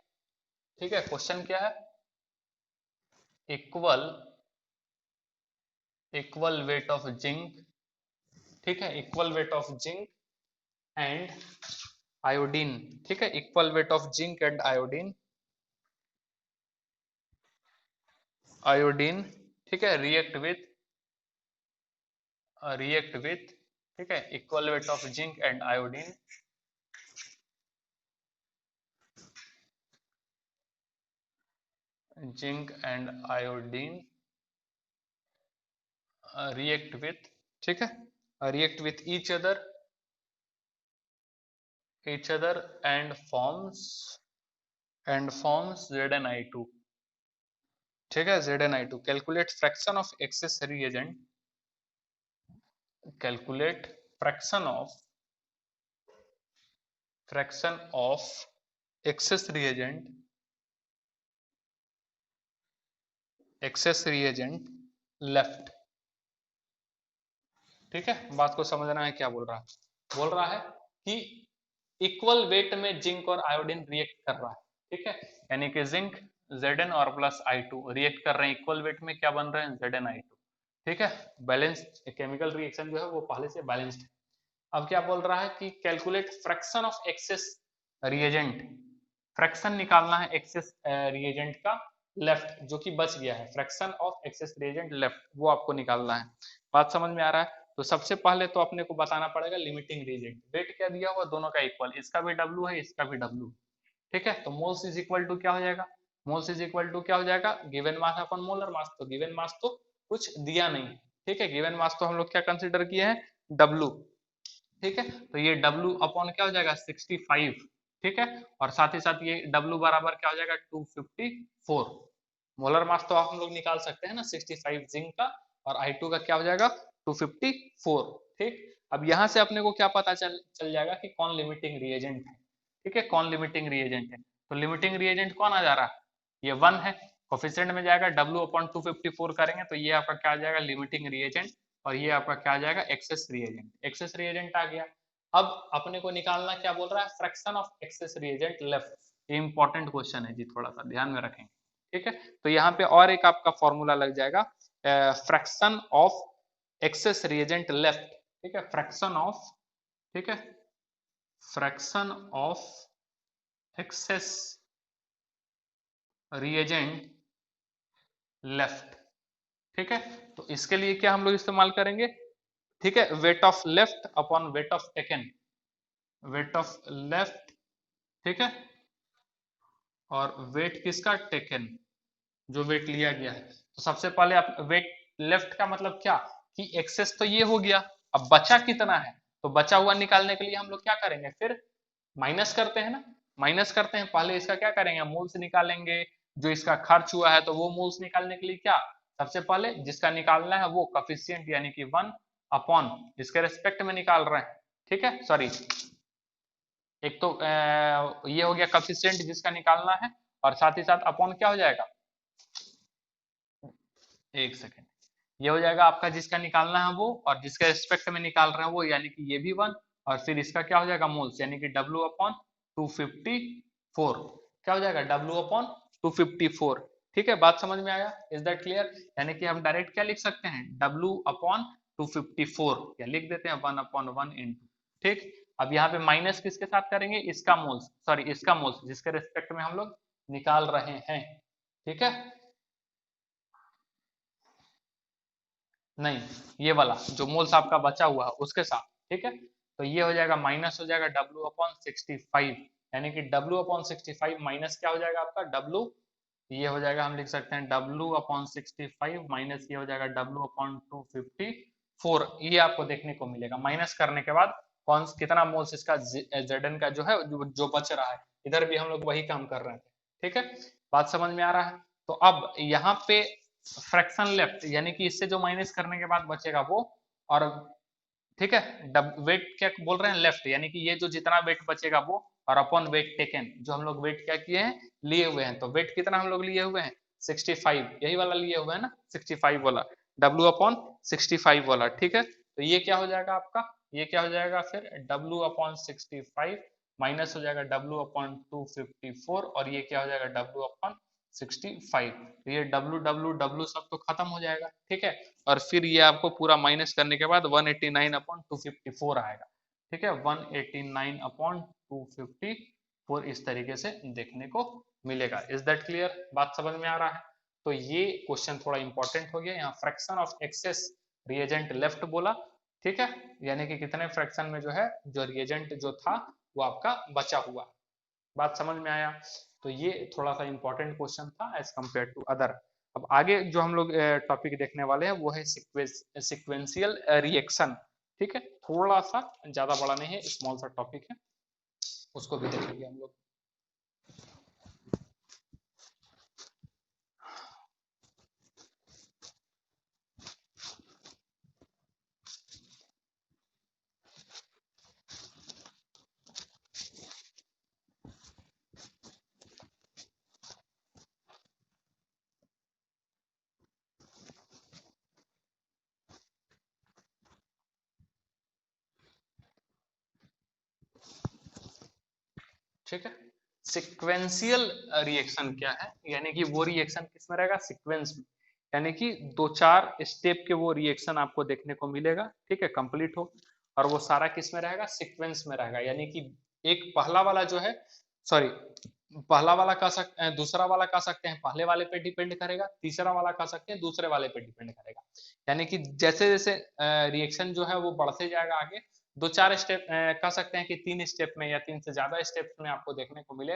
ठीक है, क्वेश्चन क्या है, equal equal weight of zinc, ठीक है, equal weight of zinc and iodine, ठीक है, equal weight of zinc and iodine, iodine, ठीक है, रिएक्ट विथ, ठीक है, equal weight of zinc and iodine, zinc and iodine react with, ठीक है, react with each other and forms ZnI2, ठीक है, ZnI2, calculate fraction of access reagent, calculate fraction of access reagent left, ठीक है, बात को समझना है क्या बोल रहा है, बोल रहा है कि इक्वल वेट में जिंक और आयोडीन रिएक्ट कर रहा है, ठीक है, यानी कि जिंक Zn और प्लस I2 रिएक्ट कर रहे हैं इक्वल वेट में, क्या बन रहे हैं, ZnI2, ठीक है, बैलेंस्ड केमिकल रिएक्शन जो है वो पहले से बैलेंस्ड है। अब क्या बोल रहा है कि calculate fraction of access reagent, fraction निकालना है एक्सेस रिएजेंट का लेफ्ट जो कि बच गया है, fraction of access reagent left वो आपको निकालना है। बात समझ में आ रहा है? तो सबसे पहले तो अपने को बताना पड़ेगा लिमिटिंग रिएजेंट, वेट क्या दिया हुआ, दोनों का इक्वल, इसका भी W है, इसका भी W, ठीक है, तो मोल्स इज इक्वल टू क्या हो जाएगा, मोल्स इज इक्वल टू क्या हो जाएगा, गिवन मास अपन मोलर मास, तो गिवन मास तो कुछ दिया नहीं, ठीक है, गिवन मास तो हम लोग क्या कंसिडर किए हैं, W, ठीक है, तो ये W अपॉन क्या हो जाएगा 65, ठीक है, और साथ ही साथ ये W बराबर क्या हो जाएगा 254, मोलर मास तो हम लोग निकाल सकते हैं ना 65 जिंक का, और I2 का क्या हो जाएगा 254, ठीक। अब यहाँ से अपने को क्या पता चल जाएगा कि कौन लिमिटिंग रिएजेंट है, ठीक है, कौन लिमिटिंग रिएजेंट है, तो लिमिटिंग रिएजेंट कौन आ जा रहा है, ये 1 है, कोफिशिएंट में जाएगा W अपॉन 254 करेंगे तो ये आपका क्या आ जाएगा लिमिटिंग रिएजेंट, और ये आपका क्या आ जाएगा एक्सेस रिएजेंट आ गया। अब अपने को निकालना क्या बोल रहा है, fraction of access reagent left, ये इंपॉर्टेंट क्वेश्चन है जी, थोड़ा सा ध्यान में रखेंगे, ठीक है, तो यहाँ पे और एक आपका फॉर्मूला लग जाएगा, fraction of access reagent left, ठीक है, फ्रैक्शन ऑफ, ठीक है, fraction of access reagent left, ठीक है, तो इसके लिए क्या हम लोग इस्तेमाल करेंगे, ठीक है, weight of left upon weight of taken, weight of left, ठीक है, और वेट किसका, टेकन, जो वेट लिया गया है, तो सबसे पहले आप वेट लेफ्ट का मतलब क्या, कि एक्सेस तो ये हो गया, अब बचा कितना है, तो बचा हुआ निकालने के लिए हम लोग क्या करेंगे, फिर माइनस करते हैं ना, माइनस करते हैं, पहले इसका क्या करेंगे, मूल्स निकालेंगे, जो इसका खर्च हुआ है तो वो मूल्स निकालने के लिए क्या, सबसे पहले जिसका निकालना है वो कोफिशिएंट यानी कि 1 अपॉन इसके रेस्पेक्ट में निकाल रहे हैं, ठीक है, सॉरी एक तो ये हो गया कोफिशिएंट जिसका निकालना है, और साथ ही साथ अपॉन क्या हो जाएगा, एक सेकेंड, ये हो जाएगा आपका जिसका निकालना है वो, और जिसके रिस्पेक्ट में निकाल रहे हैं वो, यानी कि ये भी 1, और फिर इसका क्या हो जाएगा मोल्स, यानी कि W अपॉन 254, क्या हो जाएगा W अपॉन 254, ठीक है, बात समझ में आया, इज दैट क्लियर, यानी कि हम डायरेक्ट क्या लिख सकते हैं, W अपॉन 254, या लिख देते हैं 1 अपॉन 1 इंटू, ठीक। अब यहाँ पे माइनस किसके साथ करेंगे, इसका मोल्स, सॉरी इसका मोल्स जिसके रिस्पेक्ट में हम लोग निकाल रहे हैं, ठीक है, नहीं ये वाला जो मोल्स आपका बचा हुआ है उसके साथ, ठीक है, तो ये हो जाएगा माइनस हो जाएगा W अपॉन 65, यानी कि W अपॉन 65 माइनस क्या हो जाएगा आपका W, ये हो जाएगा, हम लिख सकते हैं W अपॉन 65 माइनस ये हो जाएगा W अपॉन 254, ये आपको देखने को मिलेगा, माइनस करने के बाद कौन कितना मोल्स इसका Zn का जो है जो बच रहा है, इधर भी हम लोग वही काम कर रहे थे, ठीक है, बात समझ में आ रहा है, तो अब यहाँ पे फ्रैक्शन लेफ्ट, यानी कि इससे जो माइनस करने के बाद बचेगा वो, और ठीक है, वेट क्या बोल रहे हैं लेफ्ट, यानी कि ये जो जितना वेट बचेगा वो, और अपॉन वेट टेकन, जो हम लोग वेट क्या किए हैं लिए हुए हैं, तो वेट कितना हम लोग लिए हुए हैं 65, यही वाला लिए हुए हैं ना 65 वाला, W अपॉन 65 वाला, ठीक है, तो ये क्या हो जाएगा आपका, ये क्या हो जाएगा फिर W अपॉन 65 माइनस हो जाएगा W अपॉन 254, और ये क्या हो जाएगा W अपॉन 65, तो ये W W W सब तो खत्म हो जाएगा, ठीक है। और फिर ये आपको पूरा माइनस करने के बाद 189 अपॉन 254 आएगा, ठीक है। 189 अपॉन 254 इस तरीके से देखने को मिलेगा। Is that clear? बात समझ में आ रहा है? तो ये क्वेश्चन थोड़ा इंपॉर्टेंट हो गया। यहाँ fraction of access reagent left बोला, ठीक है, यानी कि कितने फ्रैक्शन में जो है जो रिएजेंट जो था वो आपका बचा हुआ। बात समझ में आया? तो ये थोड़ा सा इंपॉर्टेंट क्वेश्चन था एज कंपेयर टू अदर। अब आगे जो हम लोग टॉपिक देखने वाले हैं वो है सिक्वेंशियल रिएक्शन, ठीक है। थोड़ा सा ज्यादा बड़ा नहीं है, स्मॉल सा टॉपिक है, उसको भी देखेंगे हम लोग। ठीक है, सिक्वेंशियल रिएक्शन क्या है, यानी कि वो रिएक्शन किस में रहेगा, सीक्वेंस में, यानी कि दो चार स्टेप के वो रिएक्शन आपको देखने को मिलेगा, ठीक है, कंप्लीट हो, और वो सारा किस में रहेगा, सीक्वेंस में रहेगा। यानी कि एक पहला वाला जो है, सॉरी, पहला वाला कह सकते हैं, दूसरा वाला कह सकते हैं पहले वाले पे डिपेंड करेगा, तीसरा वाला कह सकते हैं दूसरे वाले पे डिपेंड करेगा। यानी कि जैसे जैसे रिएक्शन जो है वो बढ़ते जाएगा आगे, दो चार स्टेप कह सकते हैं कि 3 स्टेप में या 3 से ज्यादा स्टेप में आपको देखने को मिले।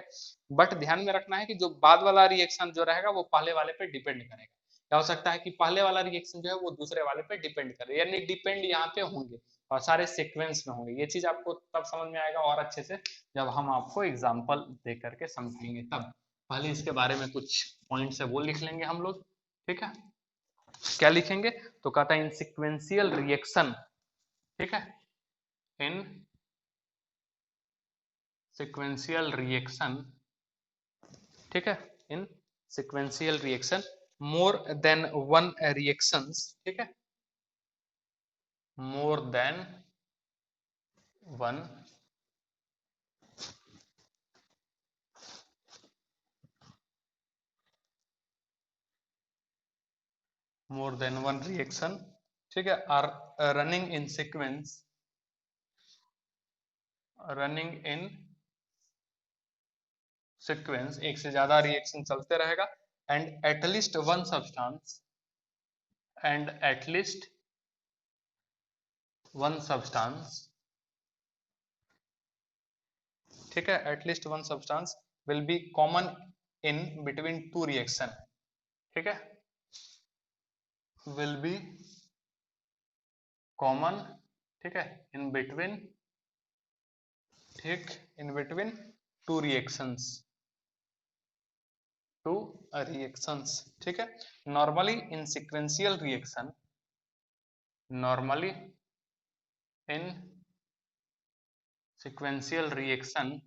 बट ध्यान में रखना है कि जो बाद वाला रिएक्शन जो रहेगा वो पहले वाले पे डिपेंड करेगा। क्या हो सकता है कि पहले वाला रिएक्शन जो है वो दूसरे वाले पे डिपेंड करे, यानी डिपेंड यहाँ पे होंगे और सारे सीक्वेंस में होंगे। ये चीज आपको तब समझ में आएगा और अच्छे से जब हम आपको एग्जाम्पल दे करके समझाएंगे तब। पहले इसके बारे में कुछ पॉइंट है वो लिख लेंगे हम लोग, ठीक है। क्या लिखेंगे? तो कहता है इन सिक्वेंशियल रिएक्शन, ठीक है, इन sequential reaction, ठीक है, इन sequential reaction more than one reactions, ठीक है, more than one more than one reaction, ठीक है, are running in sequence, running in sequence, एक से ज्यादा रिएक्शन चलते रहेगा, and at least one substance, and at least one substance, ठीक है, at least one substance will be common in between two reaction, ठीक है, विल बी कॉमन, ठीक है, इन बिटवीन, ठीक, in between two reactions, two reactions, ठीक है। Normally in sequential reaction, normally in sequential reaction,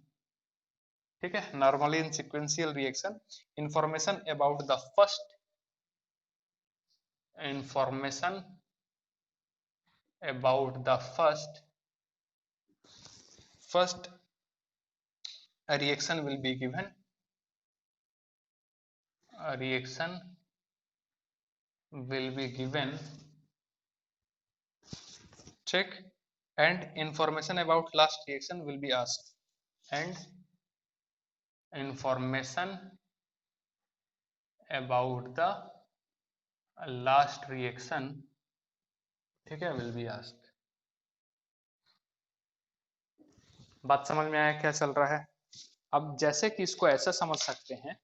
ठीक है, normally in sequential reaction information about the first, information about the first reaction will be given, reaction will be given, check, and information about last reaction will be asked, and information about the last reaction, ठीक है, will be asked। बात समझ में आया क्या चल रहा है? अब जैसे कि इसको ऐसा समझ सकते हैं,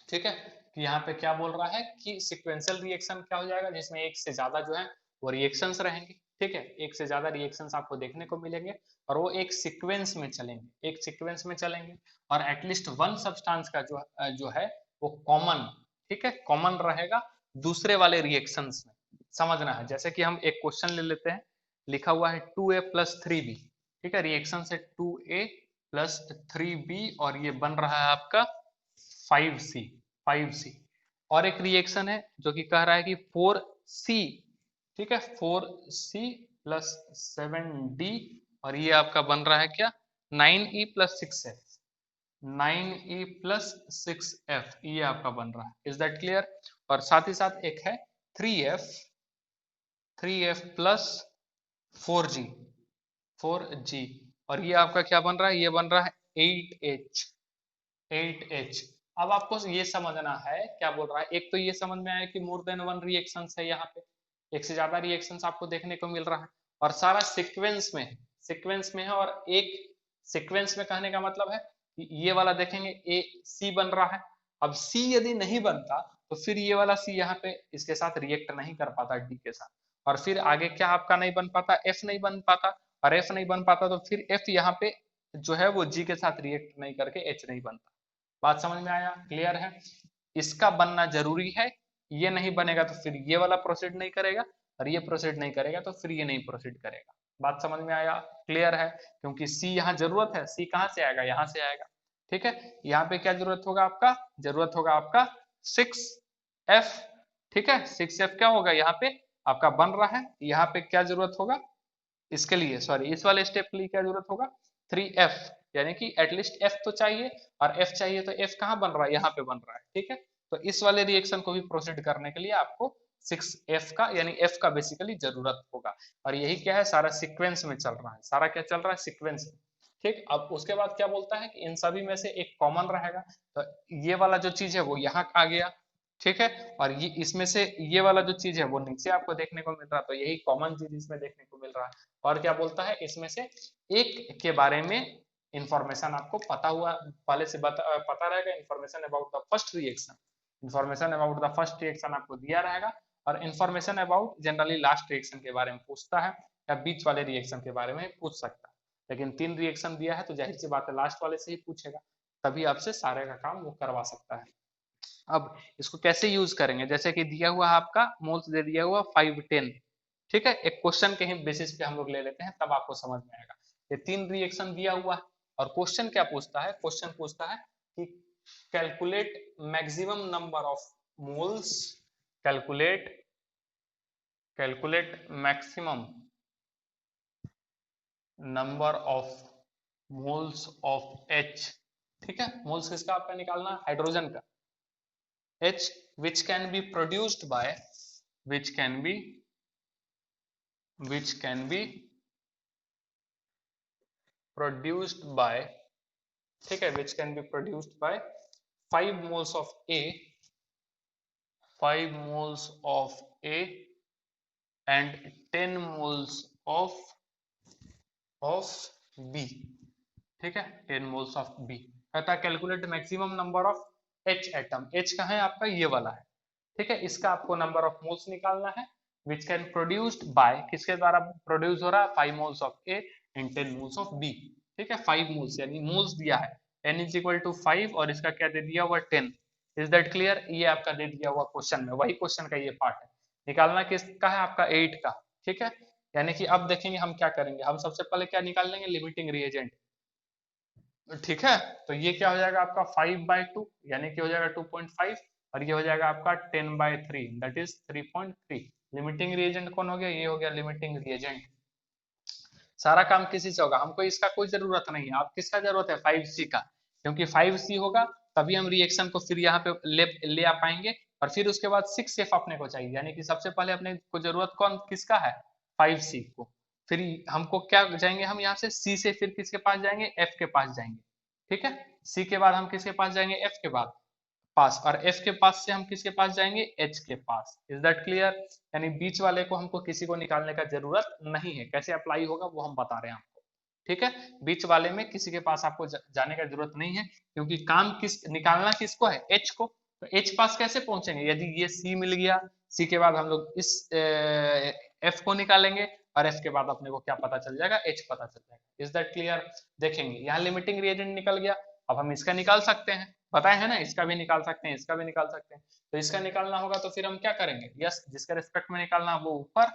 ठीक है, कि यहाँ पे क्या बोल रहा है कि सिक्वेंशियल रिएक्शन क्या हो जाएगा, जिसमें एक से ज्यादा जो है वो रिएक्शंस रहेंगे, ठीक है, एक से ज्यादा रिएक्शंस आपको देखने को मिलेंगे और वो एक सीक्वेंस में चलेंगे, एक सीक्वेंस में चलेंगे, और एटलीस्ट वन सब्सटेंस का जो है वो कॉमन, ठीक है, कॉमन रहेगा दूसरे वाले रिएक्शंस में। समझना है, जैसे कि हम एक क्वेश्चन ले लेते हैं, लिखा हुआ है 2a + 3b, ठीक है, रिएक्शन से 2a + 3b और ये बन रहा है आपका 5c, 5c, और एक रिएक्शन है जो कि कह रहा है कि 4c, ठीक है, 4c + 7d, और ये आपका बन रहा है क्या, 9e + 6f, 9e plus 6f, ये आपका बन रहा है। Is that clear? और साथ ही साथ एक है 3f प्लस 4g, 4g, और ये आपका क्या बन रहा है? ये बन रहा है 8h, 8h। अब आपको ये समझना है क्या बोल रहा है। एक तो ये समझ में आया कि मोर देन वन रिएक्शंस है, यहाँ पे एक से ज्यादा रिएक्शंस आपको देखने को मिल रहा है, और सारा सीक्वेंस में है, सीक्वेंस में है। और एक सीक्वेंस में कहने का मतलब है कि ये वाला देखेंगे ए सी बन रहा है। अब सी यदि नहीं बनता तो फिर ये वाला सी यहाँ पे इसके साथ रिएक्ट नहीं कर पाता डी के साथ, और फिर आगे क्या आपका नहीं बन पाता, एफ नहीं बन पाता, और एफ नहीं बन पाता तो फिर एफ यहाँ पे जो है वो जी के साथ रिएक्ट नहीं करके एच नहीं बनता। बात समझ में आया? क्लियर है? इसका बनना जरूरी है, ये नहीं बनेगा तो फिर ये वाला प्रोसीड नहीं करेगा, और ये प्रोसीड नहीं करेगा तो फिर ये नहीं प्रोसीड करेगा। बात समझ में आया? क्लियर है? क्योंकि सी यहाँ जरूरत है, सी कहाँ से आएगा? यहाँ से आएगा। ठीक है, यहाँ पे क्या जरूरत होगा आपका? जरूरत होगा आपका 6f। ठीक है, 6f क्या होगा यहाँ पे आपका बन रहा है। यहाँ पे क्या जरूरत होगा इसके लिए, सॉरी इस वाले स्टेप के लिए क्या जरूरत होगा? 3f, यानी कि एटलीस्ट f तो चाहिए, और f चाहिए तो f कहाँ बन रहा है? यहाँ पे बन रहा है। ठीक है, तो इस वाले रिएक्शन को भी प्रोसीड करने के लिए आपको 6f का यानी f का बेसिकली जरूरत होगा। और यही क्या है, सारा सीक्वेंस में चल रहा है, सारा क्या चल रहा है? सीक्वेंस में। ठीक, अब उसके बाद क्या बोलता है कि इन सभी में से एक कॉमन रहेगा, तो ये वाला जो चीज है वो यहाँ आ गया। ठीक है, और ये इसमें से ये वाला जो चीज है वो नीचे आपको देखने को मिल रहा है, तो यही कॉमन चीज इसमें देखने को मिल रहा है। और क्या बोलता है, इसमें से एक के बारे में इंफॉर्मेशन आपको पता हुआ पहले से पता रहेगा, information about the first reaction, information about the first reaction आपको दिया रहेगा, और information about generally last reaction के बारे में पूछता है, या बीच वाले रिएक्शन के बारे में पूछ सकता है। लेकिन 3 रिएक्शन दिया है तो जाहिर सी बात है लास्ट वाले से ही पूछेगा, तभी आपसे सारे का काम वो करवा सकता है। अब इसको कैसे यूज करेंगे, जैसे कि दिया हुआ आपका मोल्स दे दिया हुआ 5 10। ठीक है, एक क्वेश्चन के ही बेसिस पे हम लोग ले लेते हैं, तब आपको समझ में आएगा। ये 3 रिएक्शन दिया हुआ है, और क्वेश्चन क्या पूछता है? क्वेश्चन पूछता है कि calculate maximum number of moles, calculate calculate maximum number of moles of H. ठीक है, मोल्स किसका आपका निकालना? हाइड्रोजन का। H which can be produced by, which can be which can be produced by, ठीक है, which can be produced by 5 moles of A, 5 moles of A and 10 moles of B। ठीक है, 10 moles of B. कहता है calculate maximum number of H atom. H का है आपका ये वाला है। ठीक है, इसका आपको नंबर ऑफ मोल्स निकालना है, विच कैन प्रोड्यूस्ड बाय, किसके द्वारा प्रोड्यूस हो रहा है? 5 moles of A and 10 moles of B. ठीक है, 5 मोल्स यानी मोल्स दिया है, n इज इक्वल टू 5, और इसका क्या दे दिया हुआ? 10। Is that clear? ये आपका दे दिया हुआ क्वेश्चन में, वही क्वेश्चन का ये पार्ट है। निकालना किसका है? आपका 8 का। ठीक है, यानी कि अब देखेंगे हम क्या करेंगे, हम सबसे पहले क्या निकाल लेंगे? Limiting reagent. ठीक है, तो ये क्या हो जाएगा आपका 5/2, यानी कि हो जाएगा 2.5, और ये हो जाएगा आपका 10/3, दैट इज 3.3। लिमिटिंग रिएजेंट कौन हो गया? ये हो गया लिमिटिंग रिएजेंट। सारा काम किसी से होगा, हमको इसका कोई जरूरत नहीं है। आप किसका जरूरत है? 5C का, क्योंकि 5C होगा तभी हम रिएक्शन को फिर यहाँ पे ले आ पाएंगे, और फिर उसके बाद 6F अपने को चाहिए, यानी कि सबसे पहले अपने को जरूरत कौन किसका है? 5C को। फिर हमको क्या जाएंगे हम यहाँ से C से, फिर किसके पास जाएंगे? F के पास जाएंगे। ठीक है, C के बाद हम किसके पास जाएंगे? F के बाद पास, और F के पास से हम किसके पास जाएंगे? H के पास। Is that clear? यानी बीच वाले को हमको किसी को निकालने का जरूरत नहीं है। कैसे अप्लाई होगा वो हम बता रहे हैं आपको। ठीक है, बीच वाले में किसी के पास आपको जाने का जरूरत नहीं है, क्योंकि काम किस निकालना किसको है? H को। तो H पास कैसे पहुंचेंगे? यदि ये C मिल गया, C के बाद हम लोग इस F को निकालेंगे, और F के बाद अपने को क्या पता चल जाएगा? H पता चल जाएगा। Is that clear? देखेंगे यहाँ लिमिटिंग रिएजेंट निकल गया, अब हम इसका निकाल सकते हैं, बताए है ना, इसका भी निकाल सकते हैं, इसका भी निकाल सकते हैं। तो इसका निकालना होगा तो फिर हम क्या करेंगे? यस, जिसके रिस्पेक्ट में निकालना वो ऊपर,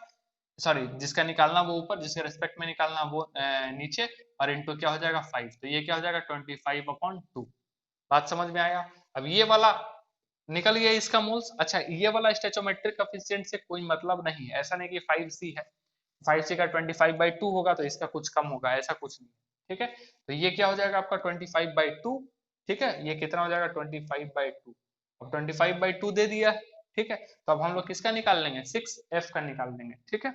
सॉरी जिसका निकालना वो ऊपर, जिसके रिस्पेक्ट में निकालना वो नीचे, और इनटू क्या हो जाएगा? 5। तो ये क्या हो जाएगा? 25/2। बात समझ में आया? अब ये वाला निकल गया इसका मोल्स। अच्छा, ये वाला स्टोइचोमेट्रिक कोएफिशिएंट से कोई मतलब नहीं है, ऐसा नहीं कि 5C है, 5C का 25/2 होगा तो इसका कुछ कम होगा, ऐसा कुछ नहीं। ठीक है, तो ये क्या हो जाएगा आपका 25/2, ठीक है, ये कितना हो जाएगा 25/2। अब 25/2 दे दिया है, ठीक है, तो अब हम लोग किसका निकाल लेंगे, 6f का निकाल लेंगे। ठीक है,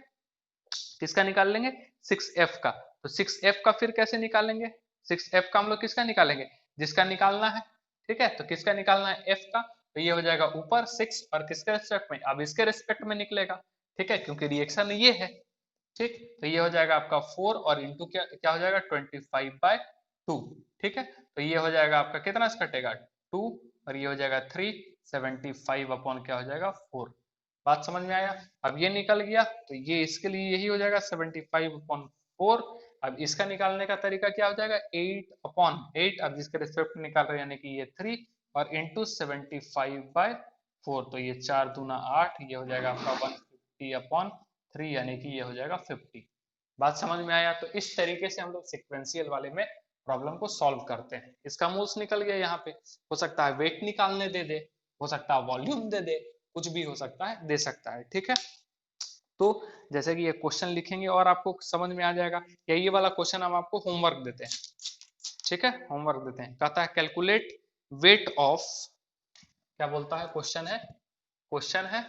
किसका निकाल लेंगे, 6f का। तो 6f का फिर कैसे निकालेंगे, 6f का हम लोग किसका निकालेंगे, जिसका निकालना है। ठीक है, तो किसका निकालना है, f का। तो ये हो जाएगा ऊपर 6 और किसके रेस्पेक्ट में, अब इसके रेस्पेक्ट में निकलेगा। ठीक है, क्योंकि रिएक्शन ये है। ठीक, तो ये हो जाएगा आपका 4 और इंटू क्या क्या हो जाएगा 25/2। ठीक है, तो ये हो जाएगा आपका कितना से कटेगा 2 और ये हो जाएगा 3, 75 अपॉन क्या हो जाएगा 4। बात समझ में आया। अब ये निकल गया तो ये इसके लिए यही हो जाएगा 75/4। अब इसका निकालने का तरीका क्या हो जाएगा 8/8, अब जिसके रिस्पेक्ट में निकाल रहे हैं यानी कि ये 3 और इंटू 75/4, तो ये 4 दूना 8, ये हो जाएगा आपका 150/3 यानी कि ये हो जाएगा 50। बात समझ में आया। तो इस तरीके से हम लोग सिक्वेंशियल वाले में प्रॉब्लम को सॉल्व करते हैं। इसका मूल्स निकल गया यहाँ पे, हो सकता है वेट निकालने दे दे, हो सकता है वॉल्यूम दे दे, कुछ भी हो सकता है, दे सकता है। ठीक है, तो जैसे कि ये क्वेश्चन लिखेंगे और आपको समझ में आ जाएगा। या ये वाला क्वेश्चन हम आपको होमवर्क देते हैं। ठीक है, होमवर्क देते हैं, कहता है कैलकुलेट वेट ऑफ, क्या बोलता है, क्वेश्चन है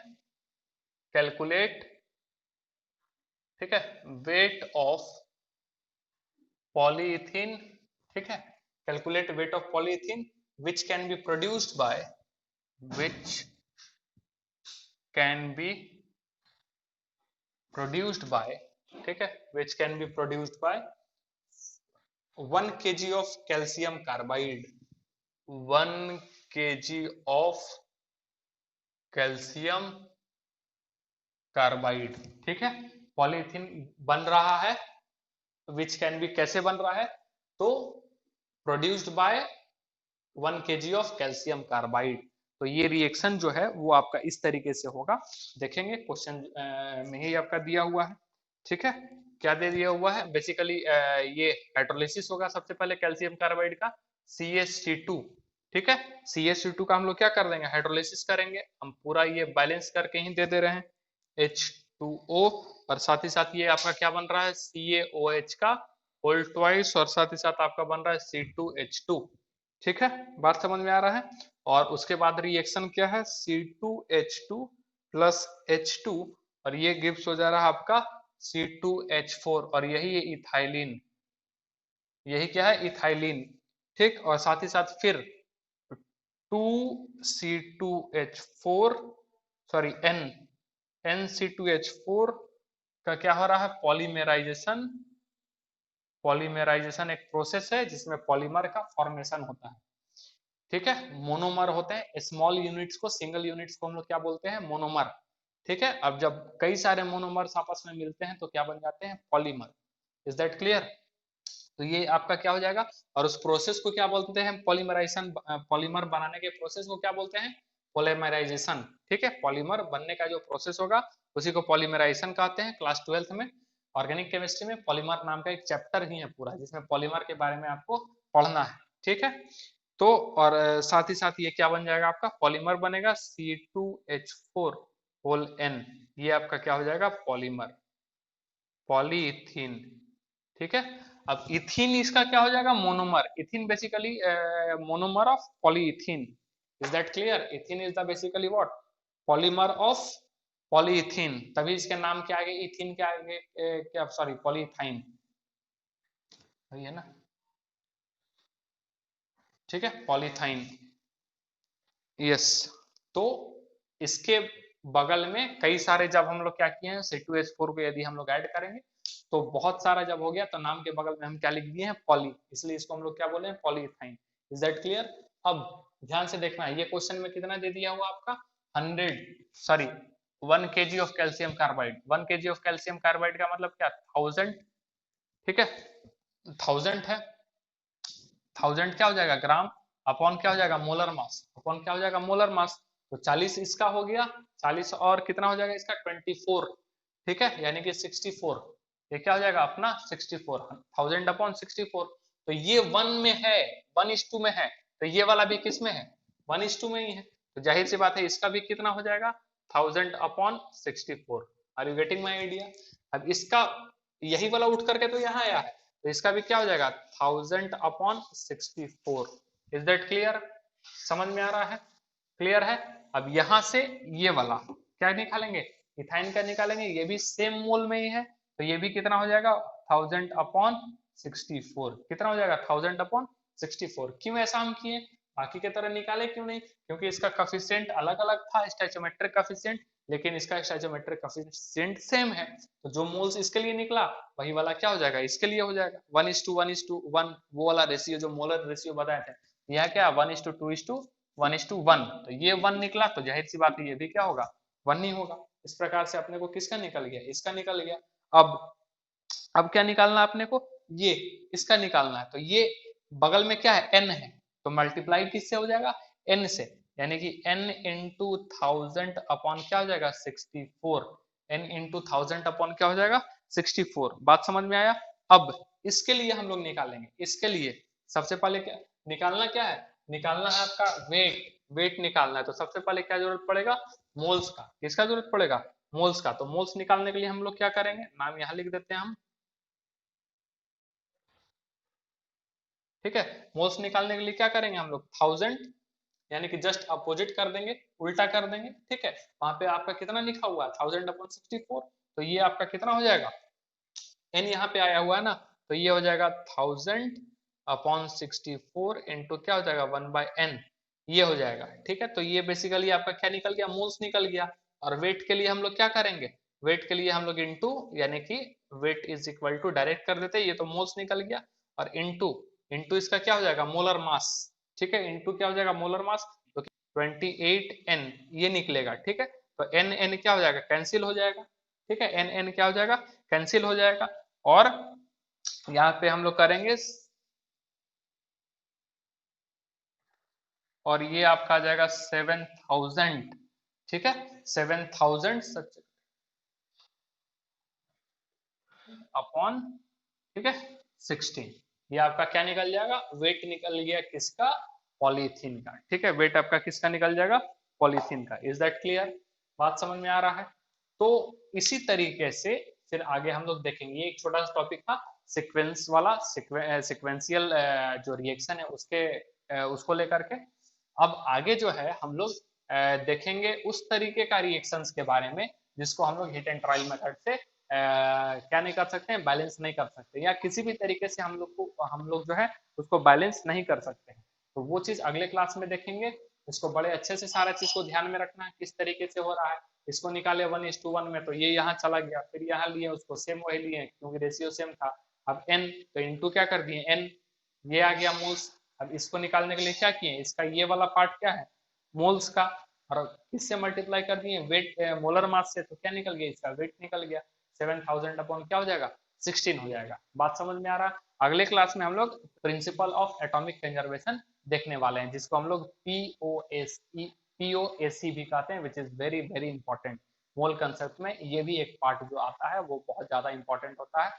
कैलकुलेट, ठीक है, वेट ऑफ पॉलीइथीन। ठीक है, calculate weight of polyethene which can be produced by, which can be produced by, ठीक है, which can be produced by 1 kg of calcium carbide, 1 kg of calcium carbide। ठीक है, polythene बन रहा है, which can be कैसे बन रहा है, तो produced by 1 kg of calcium carbide. तो ये रिएक्शन जो है वो आपका इस तरीके से होगा, देखेंगे क्वेश्चन में ही आपका दिया हुआ है। ठीक है, क्या दे दिया हुआ है, बेसिकली ये हाइड्रोलिसिस होगा सबसे पहले कैल्शियम कार्बाइड का, CH2। ठीक है, CH2 का हम लोग क्या कर देंगे, हाइड्रोलिसिस करेंगे, हम पूरा ये बैलेंस करके ही दे दे रहे हैं H2O, और साथ ही साथ ये आपका क्या बन रहा है CaOH का होल ट्वाइस, और साथ ही साथ आपका बन रहा है C2H2। ठीक है, बात समझ में आ रहा है। और उसके बाद रिएक्शन क्या है C2H2 प्लस H2, और ये गिव्स हो जा रहा है आपका C2H4, और यही है इथाइलिन, यही क्या है इथाइलिन। ठीक, और साथ ही साथ फिर 2C2H4, सॉरी NC2H4 का क्या हो रहा है पॉलीमेराइजेशन। पॉलीमेराइजेशन एक प्रोसेस है जिसमें पॉलीमर का फॉर्मेशन होता है। ठीक है, मोनोमर होते हैं, स्मॉल यूनिट्स को, सिंगल यूनिट्स को हम लोग क्या बोलते हैं, मोनोमर। ठीक है, अब जब कई सारे मोनोमर्स आपस में मिलते हैं तो क्या बन जाते हैं, पॉलीमर। Is that clear. तो ये आपका क्या हो जाएगा, और उस प्रोसेस को क्या बोलते हैं, पॉलीमराइजेशन, पॉलीमर बनाने के प्रोसेस को क्या बोलते हैं, पॉलीमराइजेशन। ठीक है, पॉलीमर बनने का जो प्रोसेस होगा उसी को पॉलीमराइजेशन कहते हैं। क्लास 12th में ऑर्गेनिक केमिस्ट्री में पॉलीमर नाम का एक चैप्टर ही है पूरा, जिसमें पॉलीमर के बारे में आपको पढ़ना है। ठीक है, तो और साथ ही साथ ये क्या बन जाएगा आपका पॉलीमर बनेगा C2H4 होल N, ये आपका क्या हो जाएगा पॉलीमर, पॉलीइथीन। ठीक है, अब इथीन इसका क्या हो जाएगा monomer, ethene basically monomer of polyethene. Is that clear, ethene is the basically what, polymer of polyethene, तभी इसके नाम के आगे इथीन के आगे क्या, सॉरी पॉलीइथाइन, वही है ना। ठीक है, पॉलीथाइन, यस। तो इसके बगल में कई सारे, जब हम लोग क्या किए हैं C2H4 को यदि हम लोग ऐड करेंगे तो बहुत सारा जब हो गया तो नाम के बगल में हम क्या लिख दिए हैं पॉली, इसलिए इसको हम लोग क्या बोले हैं पॉलीइथाइन। Is that clear. अब ध्यान से देखना है, ये क्वेश्चन में कितना दे दिया हुआ आपका 100, sorry 1 kg of calcium carbide. 1 kg of calcium carbide का मतलब क्या 1000। ठीक है, 1000 है, 1000 क्या हो जाएगा ग्राम, अपॉन क्या हो जाएगा मोलर मास, अपॉन क्या हो जाएगा मोलर मास। तो 40 इसका हो गया, 40 और कितना हो जाएगा इसका 24। ठीक है, यानी कि 64, ये क्या हो जाएगा अपना 64, 1000/64। तो ये 1 में है, 1:2 में है, तो ये वाला भी किस में है 1:2 में ही है, तो जाहिर सी बात है इसका भी कितना हो जाएगा 1000/64। Are you getting my idea. अब इसका यही वाला उठ करके तो यहाँ आया है, तो इसका भी क्या हो जाएगा 1000/64। Is that clear? समझ में आ रहा है? क्लियर है? अब यहां से ये वाला क्या निकालेंगे, इथाइन का निकालेंगे, ये भी सेम मोल में ही है, तो ये भी कितना हो जाएगा 1000/64, कितना हो जाएगा 1000/64। क्यों ऐसा हम किए, बाकी के तरह निकाले क्यों नहीं, क्योंकि इसका कोफिशिएंट अलग अलग था स्टैचोमेट्रिक कोफिशिएंट, लेकिन इसका स्टैचोमेट्रिक कोफिशिएंट सेम है, तो जो मोल्स इसके लिए निकला वही वाला क्या हो जाएगा इसके लिए हो जाएगा, 1:1:1, वो वाला रेशियो जो मोलर रेशियो बताए थे, यह क्या 1:2:1:1, तो ये 1 निकला, तो जाहिर सी बात है ये भी क्या होगा 1 ही होगा। इस प्रकार से अपने को किसका निकल गया, इसका निकल गया। अब क्या निकालना है अपने को, ये इसका निकालना है, तो ये बगल में क्या है n है, तो मल्टीप्लाई किससे हो जाएगा n से, यानी कि n इंटू 1000 अपॉन क्या हो जाएगा 64, n इंटू 1000 अपॉन क्या हो जाएगा 64। बात समझ में आया? अब इसके लिए हम लोग निकालेंगे, इसके लिए सबसे पहले क्या निकालना, क्या है निकालना है आपका वेट, वेट निकालना है, तो सबसे पहले क्या जरूरत पड़ेगा मोल्स का, किसका जरूरत पड़ेगा मोल्स का। तो मोल्स निकालने के लिए हम लोग क्या करेंगे, नाम यहाँ लिख देते हैं हम, ठीक है। मोल्स निकालने के लिए क्या करेंगे हम लोग 1000, यानी कि जस्ट अपोजिट कर देंगे, उल्टा कर देंगे, ठीक है। वहां पे आपका कितना लिखा हुआ है 1000/64, तो ये आपका कितना हो जाएगा n यहाँ पे आया हुआ है ना, तो ये हो जाएगा 1000/64 इंटू क्या हो जाएगा 1/n, ये हो जाएगा, ठीक है। तो ये बेसिकली आपका क्या निकल गया मोल्स निकल गया। और वेट के लिए हम लोग क्या करेंगे, वेट के लिए हम लोग इंटू, यानी कि weight is equal to direct कर देते हैं, ये तो मोल्स निकल गया, और इंटू इंटू इसका क्या हो जाएगा मोलर मास, ठीक है। इंटू क्या हो जाएगा मोलर मास, तो 28n ये निकलेगा, ठीक है। तो n n क्या हो जाएगा कैंसिल हो जाएगा, ठीक है, n n क्या हो जाएगा कैंसिल हो जाएगा। और यहाँ पे हम लोग करेंगे, और ये आपका आ जाएगा 7000, ठीक है, 7000 अपॉन, ठीक है 16, ये आपका क्या निकल जाएगा वेट निकल गया किसका पॉलीथीन का, ठीक है, वेट आपका किसका निकल जाएगा पॉलीथीन का। Is that clear? बात समझ में आ रहा है? तो इसी तरीके से फिर आगे हम लोग देखेंगे, एक छोटा सा टॉपिक था सीक्वेंस वाला, सीक्वेंशियल जो रिएक्शन है उसके उसको लेकर के। अब आगे जो है हम लोग देखेंगे उस तरीके का रिएक्शंस के बारे में जिसको हम लोग हीट एंड ट्रायल मेथड से क्या नहीं कर सकते हैं बैलेंस नहीं कर सकते, या किसी भी तरीके से हम लोग जो है उसको बैलेंस नहीं कर सकते हैं। तो वो चीज अगले क्लास में देखेंगे, इसको बड़े अच्छे से सारा चीज को ध्यान में रखना है किस तरीके से हो रहा है। इसको निकाले 1:1 में, तो ये यहाँ चला गया, फिर यहाँ लिए उसको सेम वही लिए क्योंकि रेशियो सेम था। अब n तो इंटू क्या कर दिए n, ये आ गया मोल्स। अब इसको निकालने के लिए क्या किए, इसका ये वाला पार्ट क्या है मोल्स का, और इससे मल्टीप्लाई कर दिए वेट मोलर मास से, तो क्या निकल गया इसका वेट निकल गया 7000 अपॉन क्या हो जाएगा 16 हो जाएगा। बात समझ में आ रहा है? अगले क्लास में हम लोग प्रिंसिपल ऑफ एटॉमिक कंजर्वेशन देखने वाले हैं, जिसको हम लोग पीओएसी भी कहते हैं, which is very very important. Mole concept में ये भी एक पार्ट जो आता है वो बहुत ज्यादा इंपॉर्टेंट होता है।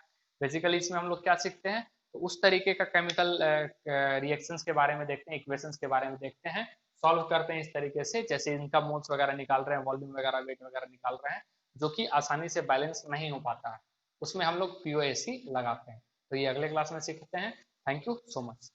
बेसिकली इसमें हम लोग क्या सीखते हैं, तो उस तरीके का केमिकल रिएक्शंस के बारे में देखते हैं, इक्वेशंस के बारे में देखते हैं, सॉल्व करते हैं इस तरीके से, जैसे इनका मोल्स वगैरह निकाल रहे हैं, वॉल्यूम वगैरह वेट वगैरह निकाल रहे हैं, जो कि आसानी से बैलेंस नहीं हो पाता है, उसमें हम लोग पीओएसी लगाते हैं। तो ये अगले क्लास में सीखते हैं। Thank you so much.